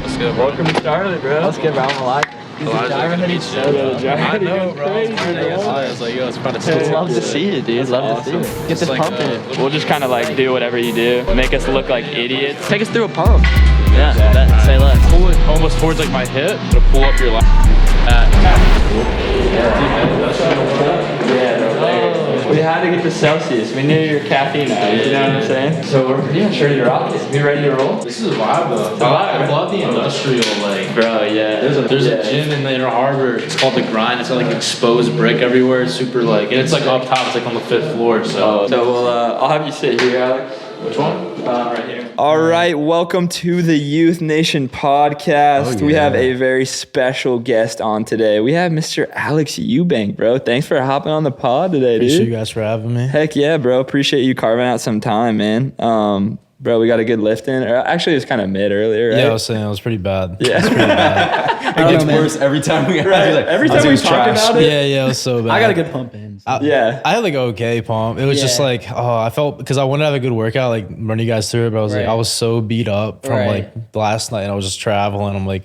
Let's go, bro. Welcome to Charlotte, bro. Let's get around the line. I know, bro. I was like, yo, it's about to Love to see it, dude. Love to see it. Get this pump in. We'll just kind of like do whatever you do. Make us look like idiots. Take us through a pump. Yeah, say less. pull it almost towards like my hip to pull up your lat. We had to get the Celsius. We knew your caffeine added, you know what I'm saying? So we're pretty much ready to rock this. We ready to roll? This is a vibe though. I love the industrial like. Bro, yeah. There's a gym in the Inner Harbor. It's called The Grind. It's got like exposed brick everywhere. It's super like, and it's like up top. It's like on the 5th floor. So we'll, I'll have you sit here, Alex. Which one? Right here. All right, welcome to the YTH Nation Podcast. Oh, yeah. We have a very special guest on today. We have Mr. Alex Eubank, bro. Thanks for hopping on the pod today, dude. Appreciate you guys for having me. Heck yeah, bro. Appreciate you carving out some time, man. Bro, we got a good lift in. Actually, it was kind of mid earlier, right? Yeah, I was saying it was pretty bad. Yeah. It was pretty bad. It gets worse every time we Every time we talk about it. Yeah, it was so bad. I got a good pump in. So. Yeah. I had like okay pump. It was just like, I felt, because I wanted to have a good workout, like running you guys through it, but I was like, I was so beat up from like last night and I was just traveling. I'm like,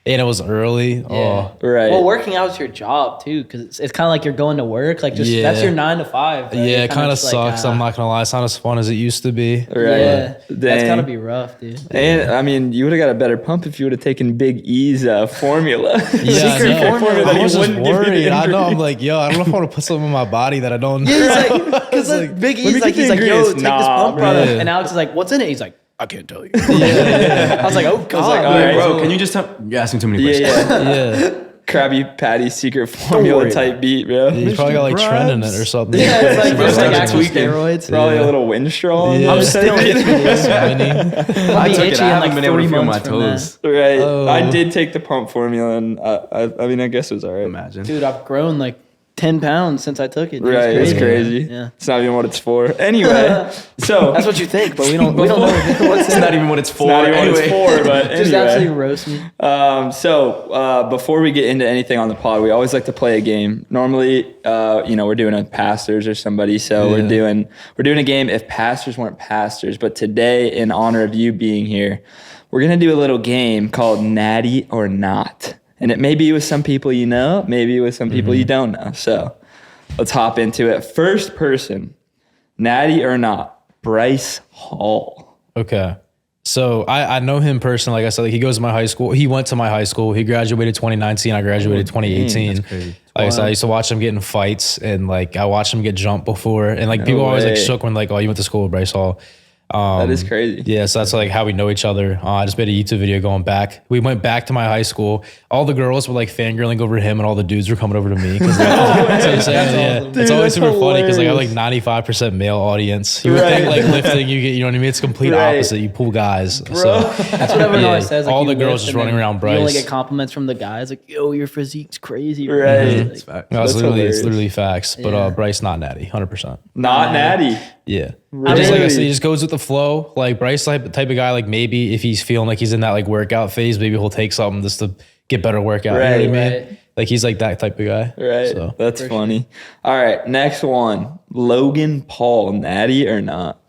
and it was early. Yeah. Oh, Right. Well, working out is your job too, because it's kind of like you're going to work. Like just that's your 9 to 5. Right? Yeah, it kind of sucks. I'm not gonna lie, it's not as fun as it used to be. Right. Yeah, Dang. that's gotta be rough, dude. And I mean, you would have got a better pump if you would have taken Big E's formula. Yeah, Secret I know. formula that I he was just wouldn't give you the worried. I know. I'm injury. like, yo, I don't know if I want to put something in my body that I don't. Yeah, he's like, because like, Big let me E's like, get he's the like, yo, ingredients. take this Nah, pump bro. product, Yeah. and Alex is like, what's in it? He's like, I can't tell you. Yeah. I was like, oh god, all right, Bro, so- can you just tell? You're asking too many questions. Yeah. Yeah. Krabby Patty secret formula worry type beat, bro. He's probably got like trend in it or something. Yeah, it's like, Bro, it's like started actual tweaking. steroids. Probably a little Winstrol. Yeah. I'm still itchy. Winning. I'll I be took it. itchy I in haven't like been able 3 to feel my months from that. toes. Right. Oh. I did take the pump formula, and I mean, I guess it was all right. Imagine. Dude, I've grown like 10 pounds since I took it. Dude. Right, it's crazy. Yeah. It's not even what it's for. Anyway, so That's what you think, but we don't know what's It's in not it. even what it's for. not even what it's for, but Just anyway. absolutely roast me. Before we get into anything on the pod, we always like to play a game. Normally, we're doing a pastors or somebody, so we're doing a game if pastors weren't pastors. But today, in honor of you being here, we're gonna do a little game called Natty or Not, and it may be with some people you know, maybe with some people you don't know. So let's hop into it. First person, Natty or Not, Bryce Hall. Okay. So I know him personally. Like I said, like he goes to my high school. He went to my high school. He graduated 2019. I graduated 2018. That's crazy. Like I said, I used to watch him get in fights, and like I watched him get jumped before. And like people always like way. shook when like, oh, you went to school with Bryce Hall. That is crazy. Yeah, so that's like how we know each other. I just made a YouTube video going back. We went back to my high school. All the girls were like fangirling over him, and all the dudes were coming over to me. It's always super funny because like I have like 95% male audience. You would think like lifting, you get, you know what I mean? It's complete opposite. You pull guys. So That's what everyone always says. Like, all you the girls lift just and running then around You only Bryce. get compliments from the guys like, yo, your physique's crazy. Right. Like, It's fact. No, it's That's literally hilarious. facts. But Yeah. Bryce not natty, 100%. Not Natty. Yeah. Really? Just like I said, he just goes with the flow. Like Bryce type of guy, like maybe if he's feeling like he's in that like workout phase, maybe he'll take something just to get better workout. You know what I mean? Right. Like he's like that type of guy. Right. So That's funny. All right. Next one. Logan Paul, Natty or not?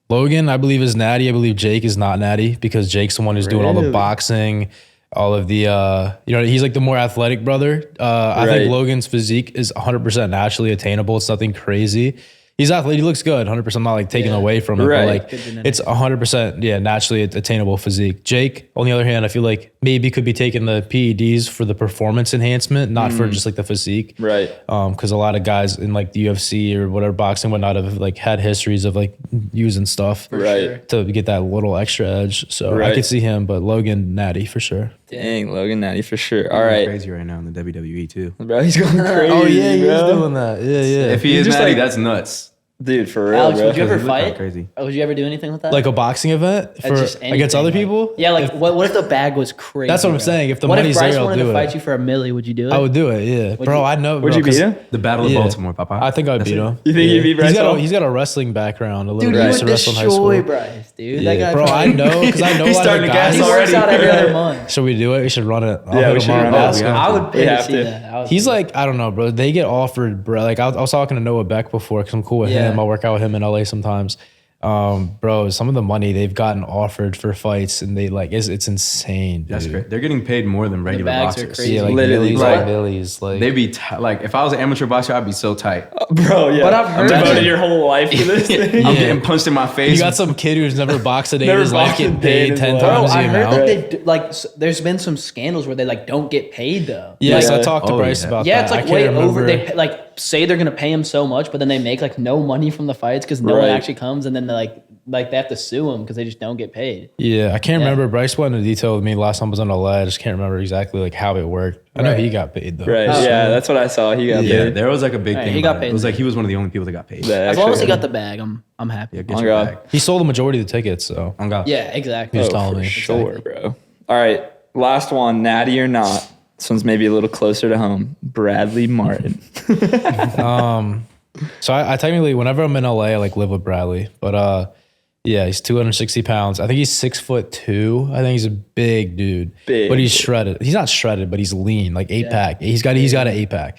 Logan, I believe, is natty. I believe Jake is not natty because Jake's the one who's doing all the Really? boxing, all of the he's like the more athletic brother. I Right. think Logan's physique is 100% naturally attainable. It's nothing crazy. He's athletic. He looks good. 100% not like taken away from it. Right. But like Good genetics. it's 100% naturally attainable physique. Jake, on the other hand, I feel like maybe could be taking the PEDs for the performance enhancement, not for just like the physique. Right. Because a lot of guys in like the UFC or whatever boxing whatnot have like had histories of like using stuff Right. to get that little extra edge. So I Right. could see him, but Logan natty for sure. Dang, Logan Natty for sure. All right. Crazy right now in the WWE too. Bro, he's going crazy. bro. that. Yeah, yeah. If he is just natty, like- that's nuts. Dude, for real, Alex, bro. would you ever He looked kinda fight? crazy. Would you ever do anything with that? Like a boxing event for Just against anything, other like- people? Yeah, like what if the bag was crazy? That's what I'm bro? saying. If the what money's if Bryce there, I'll wanted do to it. fight you for $1 million? Would you do it? I would do it. Yeah, bro. I know. Would bro, you beat 'cause- him? The Battle of Yeah. Baltimore, Papa. I think I'd beat him. You think you'd beat Bryce Hall? He's got a wrestling background. A little Dude, bit. you He would used to wrestle in high destroy school. Bryce, dude. Yeah, That guy bro, I probably- know because I know He's a lot starting of to gas guys. He works already. out every other month. Should we do it? We should run it. I'll Yeah, hit we him should up. run I'll it. ask him. I would pay to have see to. that. I would He's do like, I don't know, bro. They get offered, bro. Like I was talking to Noah Beck before because I'm cool with Yeah. him. I work out with him in LA sometimes. Bro, some of the money they've gotten offered for fights, and they like it's insane. Dude. That's great. They're getting paid more than regular bags are boxers. crazy. Yeah, like Literally, millies, bro. like millies, like They'd be like, if I was an amateur boxer, I'd be so tight. Bro, yeah. But I've heard devoted that- your whole life to this thing. I'm getting punched in my face. you got some kid who's never boxed a day in Never his life boxed a getting day in paid his 10 life. Bro, times the I heard amount. that there's been some scandals where they like don't get paid though. Yes, Like, I talked to oh, Bryce yeah. about Yeah, that. it's I like can't way remember. over. They like say they're gonna pay him so much, but then they make like no money from the fights because no one Right. actually comes, and then they like they have to sue them because they just don't get paid. Yeah, I can't Yeah. remember. Bryce went into detail with me last time I was on the LA. I just can't remember exactly like how it worked. I know Right. he got paid though. Right. Oh. Yeah, that's what I saw. He got Yeah, paid. there was like a big Right, thing. he got about it. paid. It was like he was one of the only people that got paid. The As long as he extra- got the bag, I'm happy. Yeah, get Oh, your God. bag. He sold the majority of the tickets, so On God. Yeah, exactly. Just Oh, telling for me. sure, bro. All right, last one, natty or not. This one's maybe a little closer to home. Bradley Martin. So I technically, whenever I'm in LA, I like live with Bradley. But yeah, he's 260 pounds. I think he's 6'2". I think he's a big dude. Big. But he's shredded. He's not shredded, but he's lean, like 8-pack. He's got an 8-pack.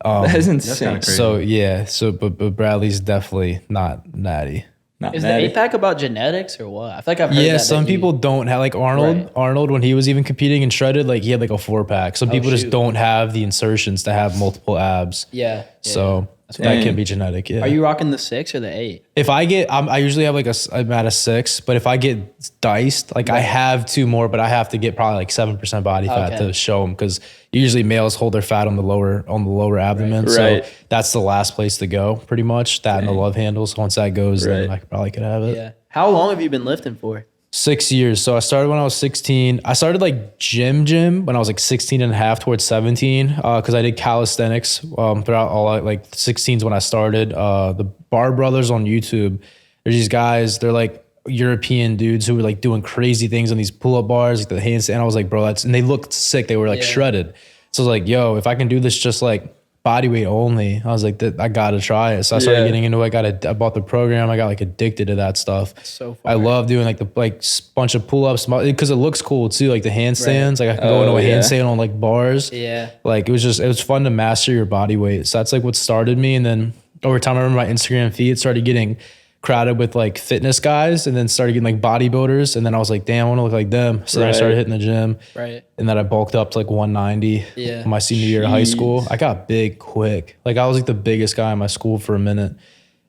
That is That's insane. kinda crazy. So yeah, but Bradley's definitely not natty. Not Is natty. the APAC about genetics or what? I feel like I've heard Yeah, that some that you- people don't have like Arnold. Right. Arnold, when he was even competing and shredded, like he had like a 4-pack. Some people just shoot. don't have the insertions to have multiple abs. Yeah. So that Dang. can be genetic. Yeah. Are you rocking the 6 or the 8? If I get, I usually have like I'm at a 6, but if I get diced, like I have 2 more, but I have to get probably like 7% body fat Okay. to show them because usually males hold their fat on the lower abdomen. Right. So that's the last place to go, pretty much. That and the love handles. Once that goes, then Right. I probably could have it. Yeah. How long have you been lifting for? 6 years. So I started when I was 16. I started like gym when I was like 16 and a half towards 17 because I did calisthenics throughout all like 16s when I started. The Bar Brothers on YouTube, there's these guys, they're like European dudes who were like doing crazy things on these pull-up bars, like the handstand. I was like, bro, and they looked sick. They were like shredded. So I was like, yo, if I can do this just like body weight only, I was like, I gotta try it. So I started getting into it. I bought the program. I got like addicted to that stuff. So I love doing like the bunch of pull-ups because it looks cool too, like the handstands. Like I can go into a handstand on like bars. Yeah. Like it was fun to master your body weight. So that's like what started me. And then over time, I remember my Instagram feed started getting crowded with like fitness guys, and then started getting like bodybuilders. And then I was like, damn, I want to look like them. So then I Right. started hitting the gym. Right. And then I bulked up to like 190 Yeah. my senior year of high school. I got big quick. Like I was like the biggest guy in my school for a minute.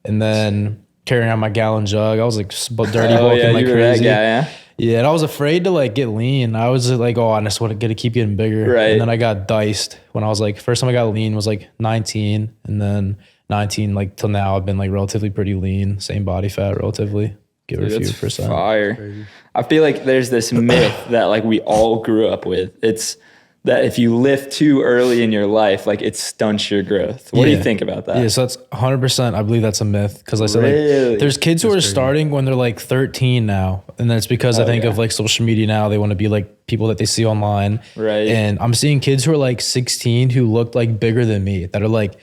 And then carrying out my gallon jug, I was like dirty bulking yeah, like you were that crazy. guy, yeah? Yeah, and I was afraid to like get lean. I was like, oh, I just want to keep getting bigger. Right. And then I got diced when I was like, first time I got lean was like 19, and then 19 like till now I've been like relatively pretty lean, same body fat relatively, give it a few That's percent. fire. I feel like there's this myth that like we all grew up with. It's that if you lift too early in your life, like it stunts your growth. What do you Yeah. think about that? Yeah, so that's 100%. I believe that's a myth because I said Really? like there's kids who are starting when they're like 13 now, and that's because I think yeah. of like social media now. They want to be like people that they see online, Right. And I'm seeing kids who are like 16 who look like bigger than me that are like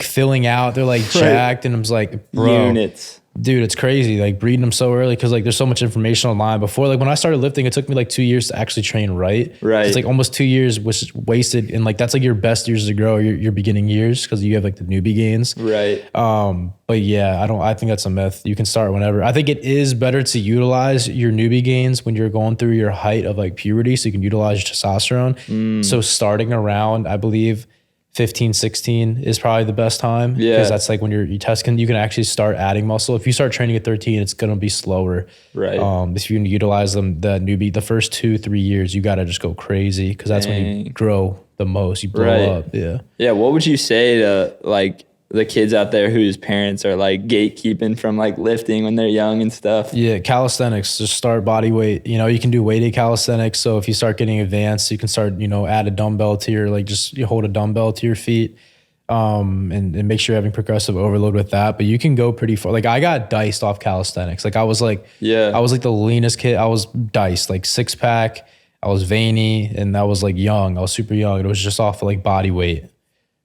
filling out. They're like jacked, and I'm just like, bro, Units. dude, it's crazy. Like breeding them so early because like there's so much information online. Before, like when I started lifting, it took me like 2 years to actually train right. Right. It's like almost 2 years was wasted, and like that's like your best years to grow, your beginning years, because you have like the newbie gains. Right. But yeah, I think that's a myth. You can start whenever. I think it is better to utilize your newbie gains when you're going through your height of like puberty, so you can utilize your testosterone. So starting around, I believe 15, 16 is probably the best time. Yeah. Because that's like when you can actually start adding muscle. If you start training at 13, it's going to be slower. Right. If you utilize them, the first 2-3 years, you got to just go crazy because that's when you Dang. grow the most. You blow Right. up. Yeah. Yeah. What would you say to like the kids out there whose parents are like gatekeeping from like lifting when they're young and stuff? Yeah, calisthenics, just start body weight. You know, you can do weighted calisthenics. So if you start getting advanced, you can start, add a dumbbell to your, like just you hold a dumbbell to your feet and make sure you're having progressive overload with that. But you can go pretty far. Like I got diced off calisthenics. Like I was like the leanest kid. I was diced, like 6-pack. I was veiny and I was like young. I was super young. It was just off of like body weight.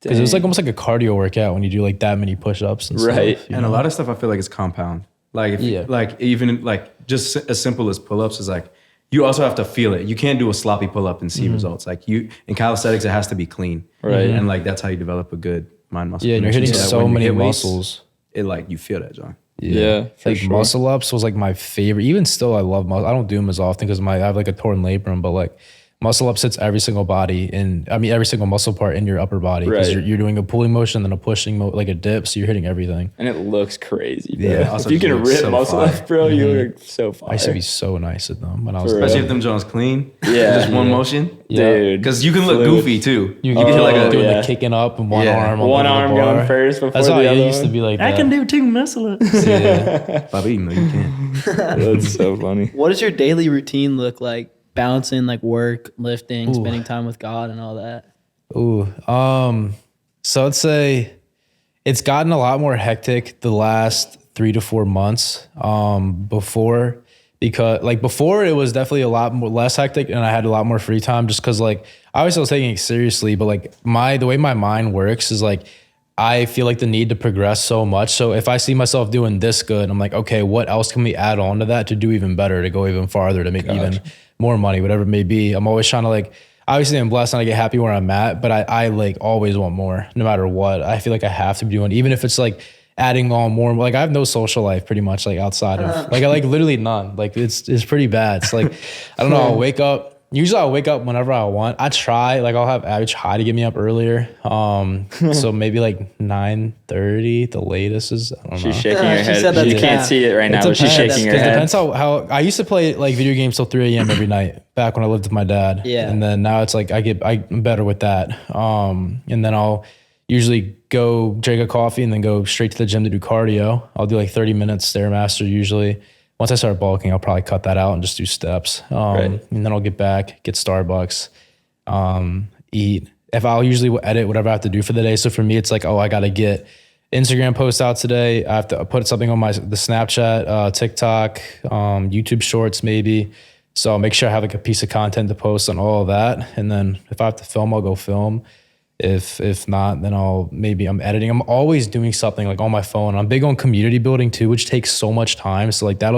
Because it was like almost like a cardio workout when you do like that many push-ups and Right. stuff. you And know? a lot of stuff I feel like is compound. Like, like even like just as simple as pull-ups is like, you also have to feel it. You can't do a sloppy pull-up and see results. Like in calisthenics, it has to be clean. Right. And like, that's how you develop a good mind muscle Yeah, and you're connection. hitting that so when you many hit weights, muscles. It like, you feel that, John. Yeah, for like sure. muscle ups was like my favorite. Even still, I love muscle. I don't do them as often because I have like a torn labrum, but like muscle ups hits every single every single muscle part in your upper body because Right. you're doing a pulling motion, then a pushing like a dip, so you're hitting everything. And it looks crazy, bro. Yeah, also if you can looks rip so muscle fire. up, bro, you look so fire. I used to be so nice at them when I was For little. Especially if them Jones clean. Yeah. Just one motion. Dude. Because you can look Fluid. goofy too. You can can hit like a doing yeah. the kicking up and one Yeah. arm. on One the arm bar. going first before That's the how other it used to one. be like I that. can do 2 muscle ups. Yeah. Bobby, no, you can't. That's so funny. What does your daily routine look like? Balancing like work, lifting, spending time with God, and all that. Ooh. So I'd say it's gotten a lot more hectic the last 3 to 4 months. Before it was definitely a lot more less hectic and I had a lot more free time just because like I always was taking it seriously, but like the way my mind works is like I feel like the need to progress so much. So if I see myself doing this good, I'm like, okay, what else can we add on to that to do even better, to go even farther, to make even more money, whatever it may be. I'm always trying to like, obviously I'm blessed and I get happy where I'm at, but I like always want more no matter what. I feel like I have to be doing, even if it's like adding on more, like I have no social life pretty much like outside of like, I like literally none. Like it's pretty bad. It's like, I don't know, I'll wake up. Usually I'll wake up whenever I want. I try, like I'll have Abby try to get me up earlier. So maybe like 9:30, the latest is, I don't know. She's shaking her She head. said that's You can't cap. see it right now, but she's depends. shaking her It head. Depends how I used to play like video games till 3 a.m. every night back when I lived with my dad. Yeah. And then now it's like I'm better with that. And then I'll usually go drink a coffee and then go straight to the gym to do cardio. I'll do like 30 minutes Stairmaster usually. Once I start bulking, I'll probably cut that out and just do steps. And then I'll get back, get Starbucks, eat. I'll usually edit whatever I have to do for the day. So for me, it's like, I got to get Instagram posts out today. I have to put something on the Snapchat, TikTok, YouTube Shorts maybe. So I'll make sure I have like a piece of content to post on all of that. And then if I have to film, I'll go film. If not, then I'm editing. I'm always doing something like on my phone. I'm big on community building too, which takes so much time. So like that's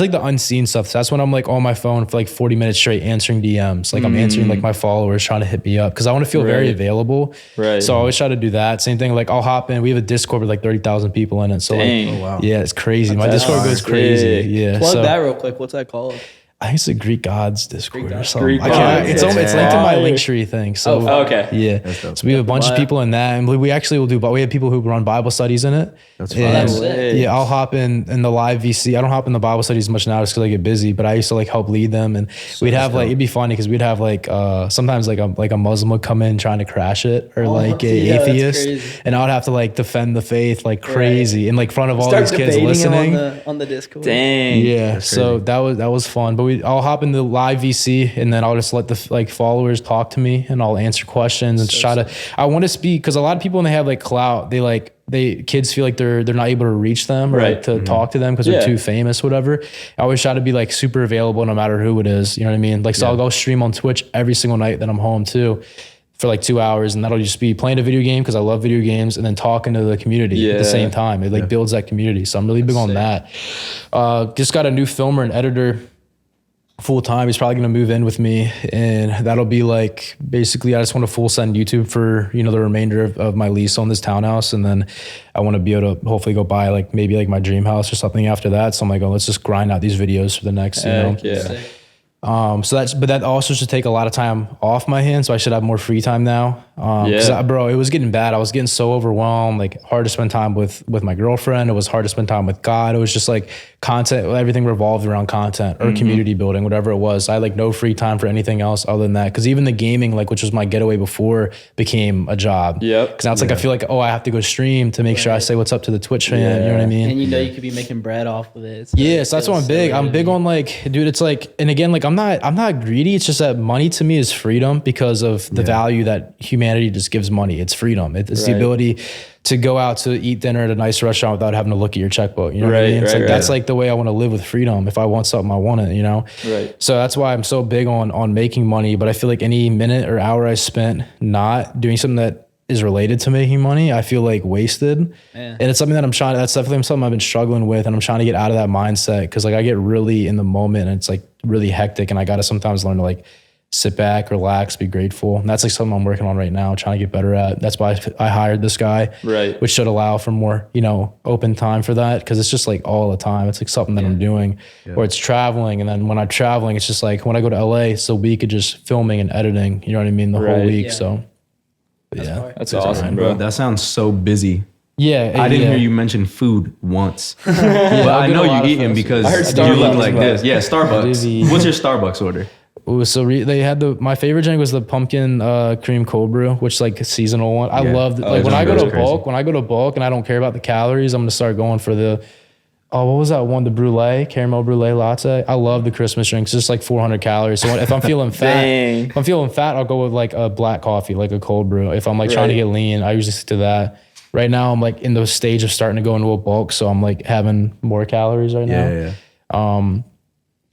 like the unseen stuff. So that's when I'm like on my phone for like 40 minutes straight answering DMs. Like I'm answering like my followers trying to hit me up because I want to feel very available. Right. So I always try to do that. Same thing. Like I'll hop in. We have a Discord with like 30,000 people in it. So Dang. like, Oh, wow. yeah, it's crazy. My That's Discord goes sick. crazy. Yeah. Plug so, that real quick. What's that called? I think it's the Greek Gods Discord or something. Greek I can't- Gods. it's linked to my Fire. Linktree thing. So Okay. yeah. dope. So we have a bunch of people in that, and we actually will do. But we have people who run Bible studies in it. That's And, fun. That's sick. yeah, I'll hop in the live VC. I don't hop in the Bible studies much now just because I get busy. But I used to like help lead them, and we'd have like it'd be funny because we'd have like sometimes like a Muslim would come in trying to crash it, or like a yeah, that's atheist, crazy. and I would have to like defend the faith like crazy in like front of all Start these kids debating listening. him on the Discord. Dang. Yeah, so that was fun. But I'll hop in the live VC and then I'll just let the like followers talk to me and I'll answer questions and try to. I want to speak because a lot of people when they have like clout, kids feel like they're not able to reach them or like to talk to them because they're too famous, whatever. I always try to be like super available no matter who it is. You know what I mean? Like so I'll go stream on Twitch every single night that I'm home too. For like 2 hours, and that'll just be playing a video game because I love video games, and then talking to the community at the same time. It like builds that community, so I'm really big on that. Just got a new filmer and editor full time. He's probably gonna move in with me, and that'll be like basically I just want to full send YouTube for the remainder of my lease on this townhouse, and then I want to be able to hopefully go buy like maybe like my dream house or something after that. So I'm like, let's just grind out these videos for the next Sick. but that also should take a lot of time off my hands, so I should have more free time now. Because bro, it was getting bad. I was getting so overwhelmed, like hard to spend time with my girlfriend. It was hard to spend time with God. It was just like content, everything revolved around content or community building, whatever it was. I had like no free time for anything else other than that. Because even the gaming, like which was my getaway before, became a job. Yep. Because now it's like I feel like I have to go stream to make sure I say what's up to the Twitch fan. You know what I mean? And you could be making bread off of it. Yeah, so that's why I'm big. I'm big on like, dude, it's like, and again, like I'm not greedy. It's just that money to me is freedom because of the value that humanity just gives money. It's freedom. It's the ability to go out to eat dinner at a nice restaurant without having to look at your checkbook. You know what I mean? It's like that's like the way I want to live with freedom. If I want something, I want it, Right. So that's why I'm so big on making money. But I feel like any minute or hour I spent not doing something that is related to making money, I feel like wasted. And it's something that that's definitely something I've been struggling with, and I'm trying to get out of that mindset because like I get really in the moment and it's like really hectic, and I got to sometimes learn to like sit back, relax, be grateful. And that's like something I'm working on right now, trying to get better at. That's why I hired this guy, Right. which should allow for more, open time for that. Cause it's just like all the time. It's like something that I'm doing or it's traveling. And then when I'm traveling, it's just like when I go to LA, it's a week of just filming and editing, you know what I mean? The whole week. Yeah. So That's awesome, bro. That sounds so busy. yeah. I didn't yeah. hear you mention food once. But I'll I get know a lot you of eating food. because I heard you look Starbucks, like but- this. Yeah, Starbucks. Dizzy. What's your Starbucks order? Ooh, so they had my favorite drink was the pumpkin cream cold brew, which is like a seasonal one. I Yeah. love Oh, like when that I go to sounds crazy. bulk and I don't care about the calories, I'm gonna start going for the what was that one? The brulee, caramel brulee latte. I love the Christmas drinks. It's just like 400 calories. So if I'm feeling fat, Dang. if I'm feeling fat, I'll go with like a black coffee, like a cold brew. If I'm like trying to get lean, I usually stick to that. Right now, I'm like in the stage of starting to go into a bulk, so I'm like having more calories right now. Yeah.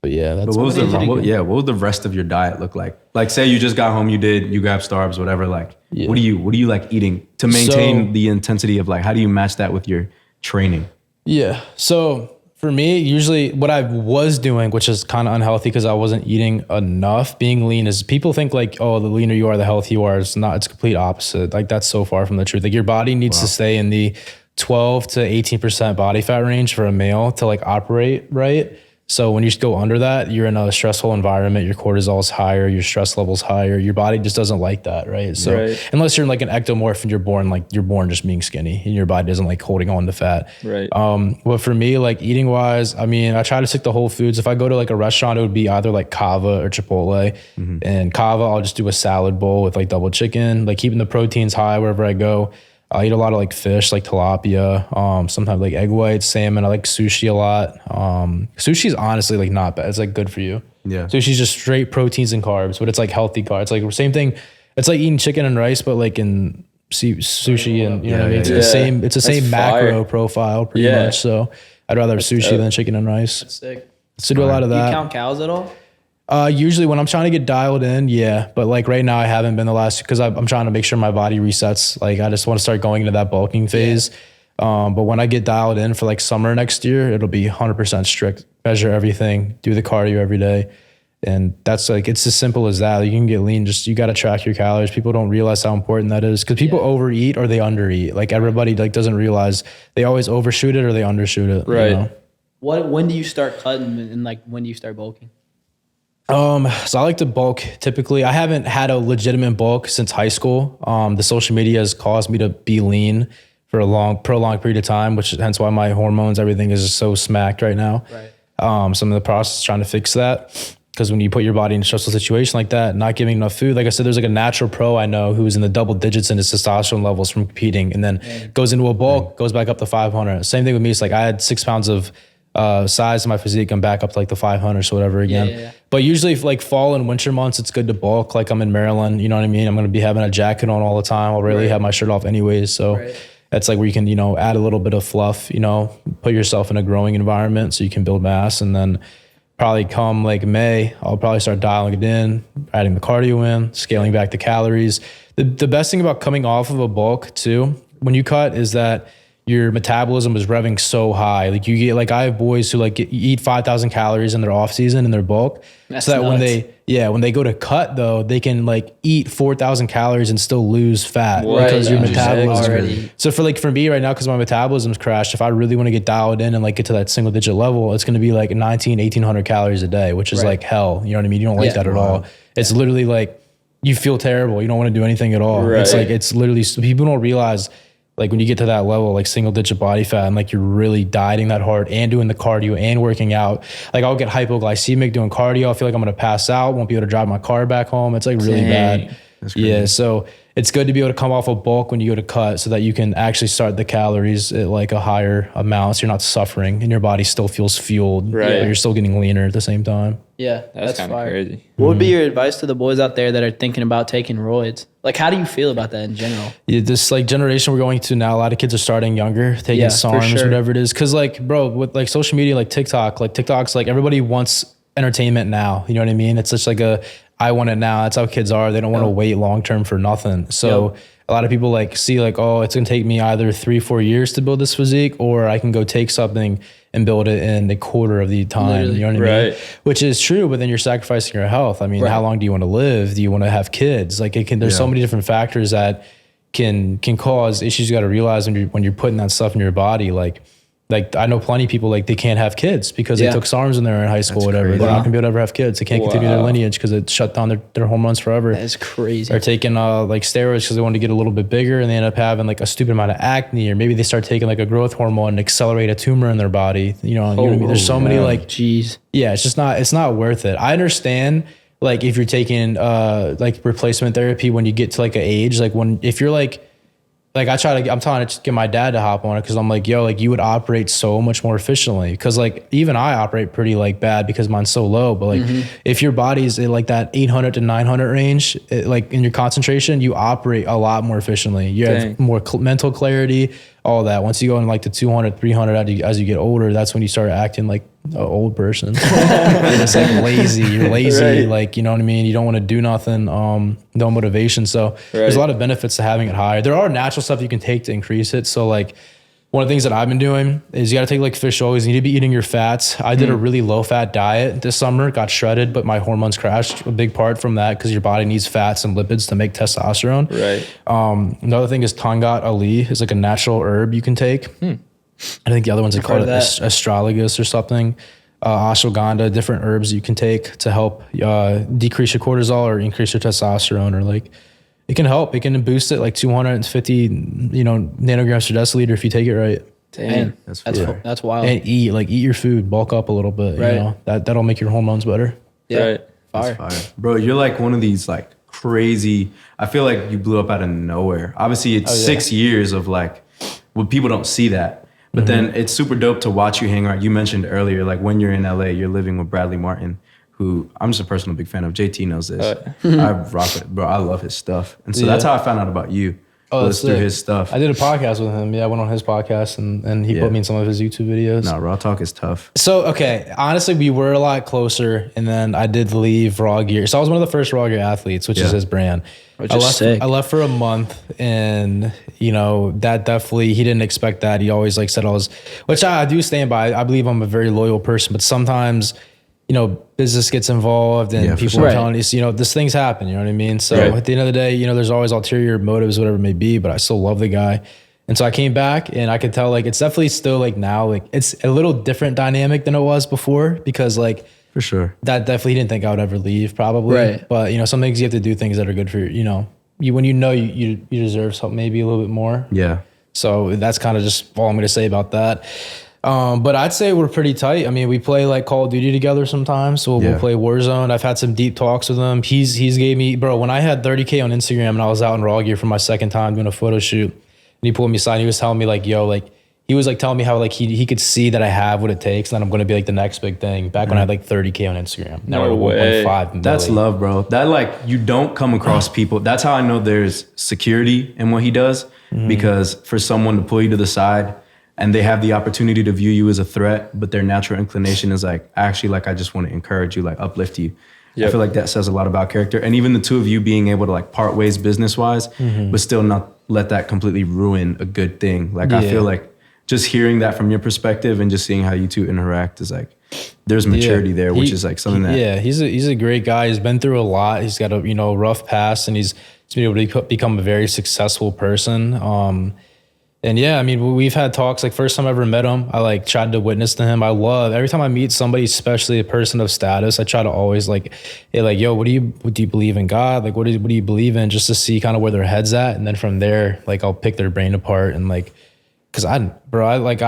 But yeah, that's But what would the rest of your diet look like? Like, say you just got home, you grabbed Starbucks, whatever. Like, what do you like eating to maintain the intensity of like? How do you match that with your training? Yeah. So for me, usually what I was doing, which is kind of unhealthy because I wasn't eating enough, being lean is people think like, oh, the leaner you are, the healthier you are. It's not, it's complete opposite. Like that's so far from the truth. Like your body needs to stay in the 12 to 18% body fat range for a male to like operate right. So when you go under that, you're in a stressful environment, your cortisol is higher, your stress level's higher, your body just doesn't like that, right? So unless you're like an ectomorph and you're born just being skinny and your body doesn't like holding on to fat. Right. But for me, like eating wise, I mean, I try to stick to whole foods. If I go to like a restaurant, it would be either like Kava or Chipotle. And Kava, I'll just do a salad bowl with like double chicken, like keeping the proteins high wherever I go. I eat a lot of like fish, like tilapia, sometimes like egg whites, salmon. I like sushi a lot. Sushi is honestly like not bad. It's like good for you. Yeah. Sushi's just straight proteins and carbs, but it's like healthy carbs. It's like same thing. It's like eating chicken and rice, but like in sushi and you know what I mean? It's the same. It's the same macro profile pretty much. So I'd rather have sushi than chicken and rice. That's sick. So do a lot of Do you that. count cows at all? Usually when I'm trying to get dialed in, yeah. But like right now I haven't been the last because I'm trying to make sure my body resets. Like I just want to start going into that bulking phase. But when I get dialed in for like summer next year, it'll be 100% strict. Measure everything, do the cardio every day. And that's like, it's as simple as that. You can get lean, just you got to track your calories. People don't realize how important that is because people overeat or they undereat. Like everybody like doesn't realize they always overshoot it or they undershoot it. Right. You know? When do you start cutting and like when do you start bulking? So I like to bulk typically. I haven't had a legitimate bulk since high school. The social media has caused me to be lean for a prolonged period of time, which hence why my hormones, everything is just so smacked right now. Right. Some of the process trying to fix that. Because when you put your body in a stressful situation like that, not giving enough food, like I said, there's like a natural pro I know who's in the double digits in his testosterone levels from competing and then goes into a bulk, goes back up to 500. Same thing with me. It's like I had 6 pounds of size in my physique. I'm back up to like the 500s or whatever again. Yeah. But usually if like fall and winter months, it's good to bulk. Like I'm in Maryland, you know what I mean? I'm going to be having a jacket on all the time. I'll rarely have my shirt off anyways. So that's like where you can, add a little bit of fluff, put yourself in a growing environment so you can build mass. And then probably come like May, I'll probably start dialing it in, adding the cardio in, scaling back the calories. The best thing about coming off of a bulk too, when you cut is that your metabolism is revving so high. Like you get, like I have boys who like eat 5,000 calories in their off season in their bulk. That's so that nuts. when they go to cut though, they can like eat 4,000 calories and still lose fat because your Right. metabolism. Already. So for me right now, cause my metabolism's crashed, if I really want to get dialed in and like get to that single digit level, it's going to be like 1,800 calories a day, which is like hell. You know what I mean? You don't like that at all. It's literally like, you feel terrible. You don't want to do anything at all. Right. It's like, it's literally, people don't realize like when you get to that level, like single digit body fat and like you're really dieting that hard and doing the cardio and working out, like I'll get hypoglycemic doing cardio. I feel like I'm going to pass out. Won't be able to drive my car back home. It's like really bad. Yeah. So it's good to be able to come off a bulk when you go to cut so that you can actually start the calories at like a higher amount. So you're not suffering and your body still feels fueled. Right. But you're still getting leaner at the same time. Yeah, That's kind of fire. crazy. What would be your advice to the boys out there that are thinking about taking roids? Like, how do you feel about that in general? Yeah, this like generation we're going to now, a lot of kids are starting younger, taking Yeah, for SARMs, sure. whatever it is. Cause like, bro, with like social media, like TikTok's like everybody wants entertainment now. You know what I mean? It's just like I want it now. That's how kids are. They don't want to wait long term for nothing. So a lot of people like see like, oh, it's gonna take me either 3-4 years to build this physique, or I can go take something and build it in a quarter of the time. Literally. You know what I mean? Right. Which is true, but then you're sacrificing your health. I mean, Right. how long do you want to live? Do you want to have kids? Like there's so many different factors that can cause issues. You got to realize when you're putting that stuff in your body, like I know plenty of people like they can't have kids because they took SARMs when they were in high school, or whatever. crazy. They're not gonna be able to ever have kids. They can't continue their lineage because it shut down their hormones forever. That's crazy. They're taking like steroids because they want to get a little bit bigger, and they end up having like a stupid amount of acne, or maybe they start taking like a growth hormone and accelerate a tumor in their body. You know what I mean? There's so many like, Jeez. yeah, it's not worth it. I understand like if you're taking like replacement therapy when you get to like an age, like if you're like I'm trying to get my dad to hop on it because I'm like, yo, like you would operate so much more efficiently. Because like even I operate pretty like bad because mine's so low. But like if your body's in like that 800 to 900 range, like in your concentration, you operate a lot more efficiently. You have more mental clarity, all that. Once you go in like the 200, 300 as you get older, that's when you start acting like an old person. You're just like lazy. You're lazy. Right. Like, you know what I mean? You don't want to do nothing. No motivation. So there's a lot of benefits to having it higher. There are natural stuff you can take to increase it. So like one of the things that I've been doing is you got to take like fish oils. You need to be eating your fats. I did a really low fat diet this summer, got shredded, but my hormones crashed. A big part from that because your body needs fats and lipids to make testosterone. Right. Another thing is Tangat Ali is like a natural herb you can take. I think the other ones they call it astragalus or something. Ashwagandha, different herbs you can take to help decrease your cortisol or increase your testosterone, or like it can help. It can boost it like 250, nanograms per deciliter if you take it right. Damn. That's wild. And eat your food, bulk up a little bit. Right. You know, that'll make your hormones better. Yeah. Right. Fire. Fire. Bro, you're like one of these like crazy, I feel like you blew up out of nowhere. Obviously it's 6 years of like, well, people don't see that. But then it's super dope to watch you hang around. You mentioned earlier, like when you're in LA, you're living with Bradley Martin, who I'm just a personal big fan of. JT knows this. I rock it, bro. I love his stuff. And so that's how I found out about you. Was through his stuff. I did a podcast with him. Yeah, I went on his podcast and he put me in some of his YouTube videos. No, Raw Talk is tough. So, okay, honestly, we were a lot closer, and then I did leave Raw Gear. So I was one of the first Raw Gear athletes, which is his brand. Which is sick. I left for a month, and that definitely, he didn't expect that. He always like said which I do stand by. I believe I'm a very loyal person, but sometimes, business gets involved and people are telling you, these things happen, you know what I mean? So at the end of the day, there's always ulterior motives, whatever it may be, but I still love the guy. And so I came back and I could tell like, it's definitely still like now, like it's a little different dynamic than it was before because like, for sure. that definitely didn't think I would ever leave probably. Right. But some things you have to do things that are good for you, when you deserve something, maybe a little bit more. Yeah. So that's kind of just all I'm going to say about that. But I'd say we're pretty tight. I mean, we play like Call of Duty together sometimes. So we'll play Warzone. I've had some deep talks with him. He's gave me, bro, when I had 30K on Instagram and I was out in Raw Gear for my second time doing a photo shoot, and he pulled me aside, he was telling me like, yo, like, he was like telling me how like he could see that I have what it takes and that I'm going to be like the next big thing back when I had like 30K on Instagram. Now No we're way. 1.5 million. That's love, bro. That like, you don't come across people. That's how I know there's security in what he does, because for someone to pull you to the side and they have the opportunity to view you as a threat, but their natural inclination is like, actually, like, I just want to encourage you, like uplift you. I feel like that says a lot about character. And even the two of you being able to like part ways business-wise, but still not let that completely ruin a good thing. Like, I feel like just hearing that from your perspective and just seeing how you two interact is like, there's maturity there, which is like something that... he's a great guy. He's been through a lot. He's got a, rough past, and he's been able to become a very successful person. And yeah, I mean, we've had talks, like first time I ever met him, I like tried to witness to him. I love, every time I meet somebody, especially a person of status, I try to always like, hey, like, yo, what do you believe in God? Like, what do you believe in? Just to see kind of where their head's at. And then from there, like, I'll pick their brain apart and like, cause I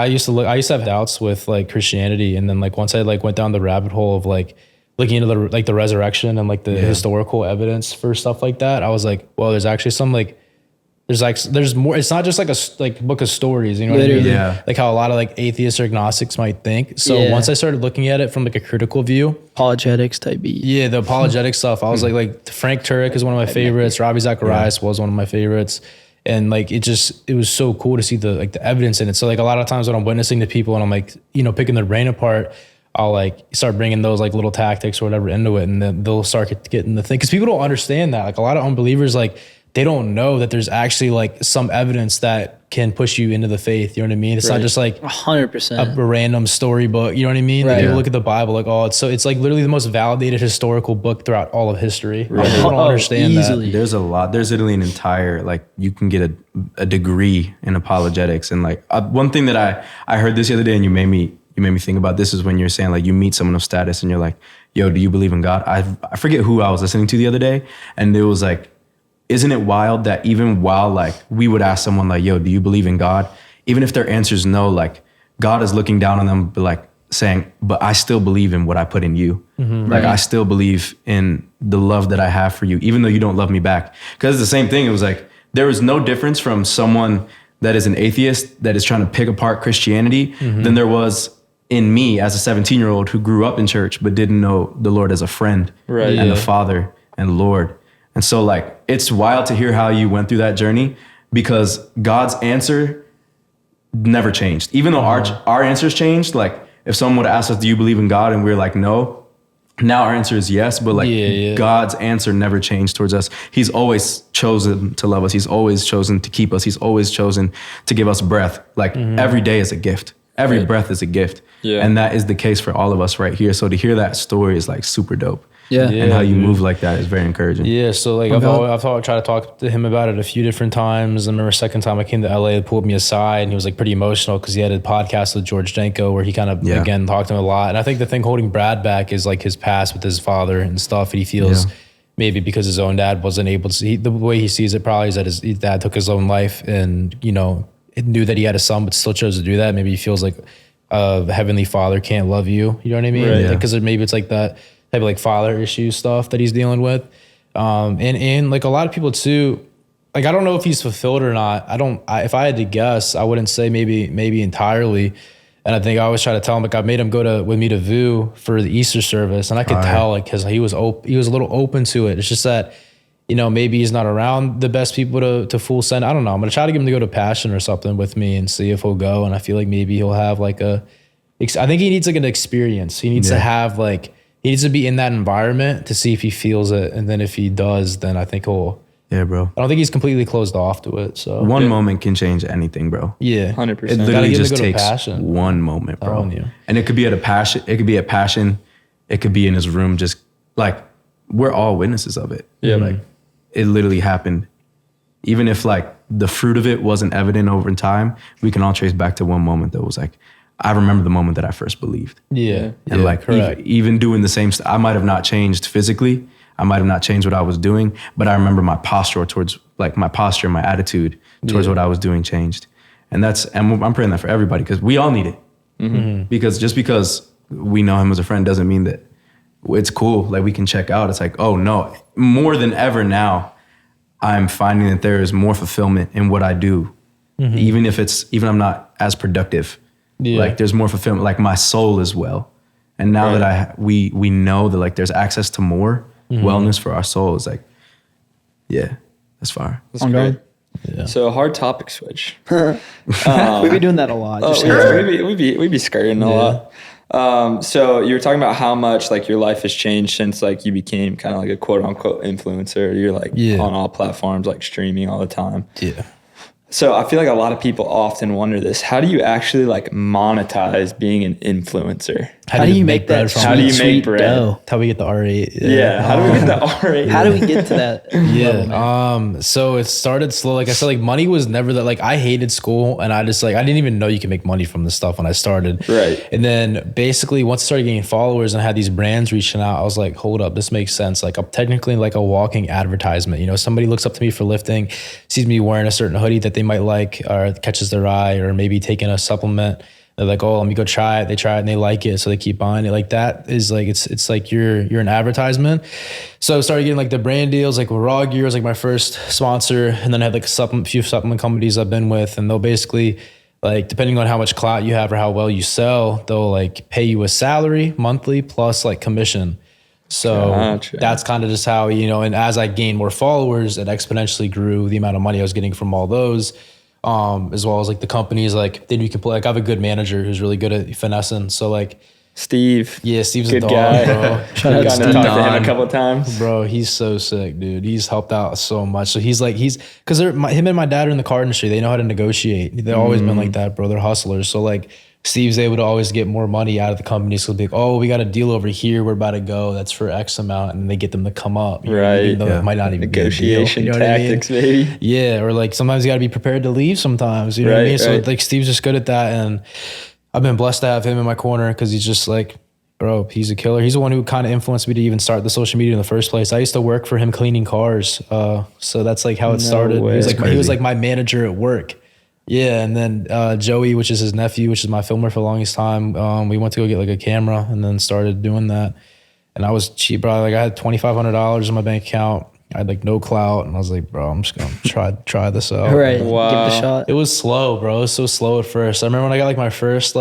used to have doubts with like Christianity. And then like, once I like went down the rabbit hole of like looking into the resurrection and like the historical evidence for stuff like that, I was like, well, there's actually some like, there's more. It's not just like a book of stories, you know what I mean? Yeah. Like how a lot of like atheists or agnostics might think. So once I started looking at it from like a critical view, Apologetics type beat. yeah, the apologetic stuff, I was like Frank Turek is one of my favorites. Ravi Zacharias was one of my favorites. And like, it was so cool to see the evidence in it. So like a lot of times when I'm witnessing to people and I'm like, picking their brain apart, I'll like start bringing those like little tactics or whatever into it. And then they'll start getting the thing. Cause people don't understand that. Like a lot of unbelievers, like, they don't know that there's actually like some evidence that can push you into the faith. You know what I mean? It's not just like 100%. a random storybook. You know what I mean? Like, Right. you look at the Bible, like, oh, it's like literally the most validated historical book throughout all of history. Right. I don't understand easily. There's a lot. There's literally an entire, like, you can get a degree in apologetics. And like one thing that I heard this the other day, and you made me think about this, is when you're saying like you meet someone of status and you're like, yo, do you believe in God? I forget who I was listening to the other day, and it was like, isn't it wild that even while like we would ask someone like, yo, do you believe in God? Even if their answer is no, like God is looking down on them, but like saying, but I still believe in what I put in you. Like I still believe in the love that I have for you, even though you don't love me back. Because it's the same thing. It was like, there was no difference from someone that is an atheist that is trying to pick apart Christianity than there was in me as a 17-year-old who grew up in church, but didn't know the Lord as a friend and the Father and Lord. And so like, it's wild to hear how you went through that journey, because God's answer never changed. Even though our answers changed, like if someone would ask us, do you believe in God? And we're like, no. Now our answer is yes, but like God's answer never changed towards us. He's always chosen to love us. He's always chosen to keep us. He's always chosen to give us breath. Like every day is a gift. Every breath is a gift. Yeah. And that is the case for all of us right here. So to hear that story is like super dope. Yeah. And how you move like that is very encouraging. Yeah, so like I've tried to talk to him about it a few different times. I remember second time I came to LA, he pulled me aside and he was like pretty emotional because he had a podcast with George Denko where he kind of again talked to him a lot. And I think the thing holding Brad back is like his past with his father and stuff. And he feels maybe because his own dad wasn't able to see, the way he sees it probably is that his dad took his own life and, you know, knew that he had a son but still chose to do that. Maybe he feels like a heavenly father can't love you. You know what I mean? Right. Because maybe it's like that type of like father issue stuff that he's dealing with. And like a lot of people too, like I don't know if he's fulfilled or not. If I had to guess, I wouldn't say maybe entirely. And I think I always try to tell him, like I made him go with me to VU for the Easter service, and I could tell like because he was a little open to it. It's just that, you know, maybe he's not around the best people to full send. I don't know. I'm gonna try to get him to go to Passion or something with me and see if he'll go. And I feel like maybe he'll have like I think he needs like an experience. He needs to have like. He needs to be in that environment to see if he feels it. And then if he does, then I think he'll... Yeah, bro. I don't think he's completely closed off to it. So one moment can change anything, bro. Yeah. 100%. It literally just takes Passion. one moment, bro. Telling you. And it could be at a passion. It could be at Passion. It could be in his room. Just like, we're all witnesses of it. Yeah. Like, it literally happened. Even if like the fruit of it wasn't evident over time, we can all trace back to one moment that was like, I remember the moment that I first believed. Yeah. And like even doing the same I might have not changed physically. I might have not changed what I was doing, but I remember my posture towards like my posture, my attitude towards what I was doing changed. And I'm praying that for everybody because we all need it. Because just because we know him as a friend doesn't mean that it's cool. Like we can check out. It's like, oh no, more than ever now, I'm finding that there is more fulfillment in what I do. Even I'm not as productive. Yeah. Like there's more fulfillment, like my soul as well. And now that we know that like there's access to more wellness for our soul, it's like, yeah, that's fire. That's great. Yeah. So a hard topic switch. We'd be doing that a lot. We'd be skirting a lot. So you were talking about how much like your life has changed since like you became kind of like a quote unquote influencer. You're like on all platforms, like streaming all the time. Yeah. So I feel like a lot of people often wonder this. How do you actually like monetize being an influencer? How do you make that How do you make bread? Dough? How we get the R8. Yeah. How do we get the R8? How do we get to that? Yeah. So it started slow. Like I said, like money was never that, like I hated school and I just like, I didn't even know you could make money from this stuff when I started. Right. And then basically once I started getting followers and I had these brands reaching out, I was like, hold up, this makes sense. Like I'm technically like a walking advertisement. You know, somebody looks up to me for lifting, sees me wearing a certain hoodie that they might like, or catches their eye, or maybe taking a supplement. They're like, oh, let me go try it. They try it and they like it, so they keep buying it. Like that is like it's like you're an advertisement. So I started getting like the brand deals, like Raw Gear was like my first sponsor, and then I had like a few supplement companies I've been with, and they'll basically like depending on how much clout you have or how well you sell, they'll like pay you a salary monthly plus like commission. So that's kind of just how, you know, and as I gained more followers, it exponentially grew the amount of money I was getting from all those. As well as like the companies, like then you can play, like I have a good manager who's really good at finessing. So like Steve. Yeah, Steve's Good a dog, guy. bro. Shout out Gotten to Steve. talk to him a couple of times. Bro, he's so sick, dude. He's helped out so much. So because him and my dad are in the car industry. They know how to negotiate. They've always been like that, bro. They're hustlers. So like Steve's able to always get more money out of the company. So they'll be like, oh, we got a deal over here. We're about to go. That's for X amount. And they get them to come up. Right. Even though it might not even Negotiation be a deal, you know what I mean? tactics, baby. Yeah. Or like sometimes you got to be prepared to leave sometimes. You know what I Right, mean? So right. like Steve's just good at that. And I've been blessed to have him in my corner because he's just like, bro, he's a killer. He's the one who kind of influenced me to even start the social media in the first place. I used to work for him cleaning cars. So that's like how it started. way. He was like my manager at work. Yeah. And then Joey, which is his nephew, which is my filmer for the longest time. We went to go get like a camera and then started doing that. And I was cheap, bro. Like I had $2,500 in my bank account. I had like no clout. And I was like, bro, I'm just going to try this out. Right. Wow. Give it a shot. It was slow, bro. It was so slow at first. I remember when I got like my first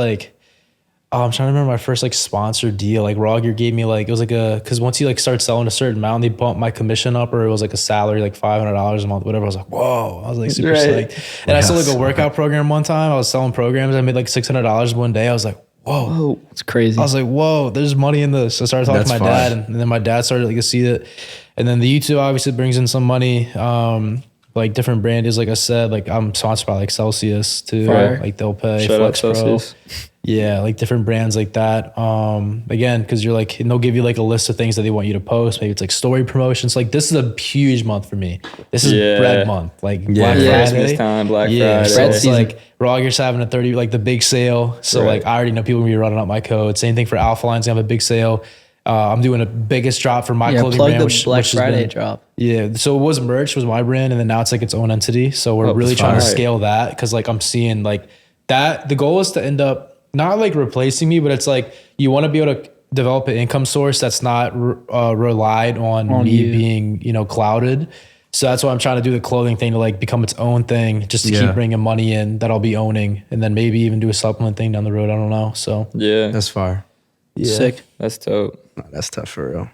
I'm trying to remember my first like sponsored deal. Like Raw Gear gave me like, it was like because once you like start selling a certain amount, they bump my commission up, or it was like a salary like $500 a month, whatever. I was like, whoa. I was like super Right. psyched. And I sold like a workout program one time. I was selling programs. I made like $600 one day. I was like, whoa. Oh, it's crazy. I was like, whoa, there's money in this. So I started talking That's to my fire. dad, and then my dad started like to see it. And then the YouTube obviously brings in some money. Like different brands, like I said, like I'm sponsored by like Celsius too. Fire. Like they'll pay Shout out Flex Pro. Celsius. Yeah, like different brands like that. Again, because you're like, and they'll give you like a list of things that they want you to post. Maybe it's like story promotions. Like this is a huge month for me. This is Yeah. bread month. Like Black Christmas Friday. time, Black Yeah, Friday. so Bread it's season. like Raw Gear's having a 30, like the big sale. So Right. like I already know people will be running up my code. Same thing for Alpha Line's gonna have a big sale. I'm doing a biggest drop for my yeah, clothing plug brand, the which Black has Friday been- drop. Yeah, so it was merch, was my brand, and then now it's like its own entity. So we're really trying to fire. scale that because like I'm seeing like that. The goal is to end up not like replacing me, but it's like you want to be able to develop an income source that's not relied on me you. being clouded. So that's why I'm trying to do the clothing thing to like become its own thing, just to Yeah. keep bringing money in that I'll be owning, and then maybe even do a supplement thing down the road. I don't know. So Yeah. That's fire. yeah, Sick. That's dope. That's tough for real.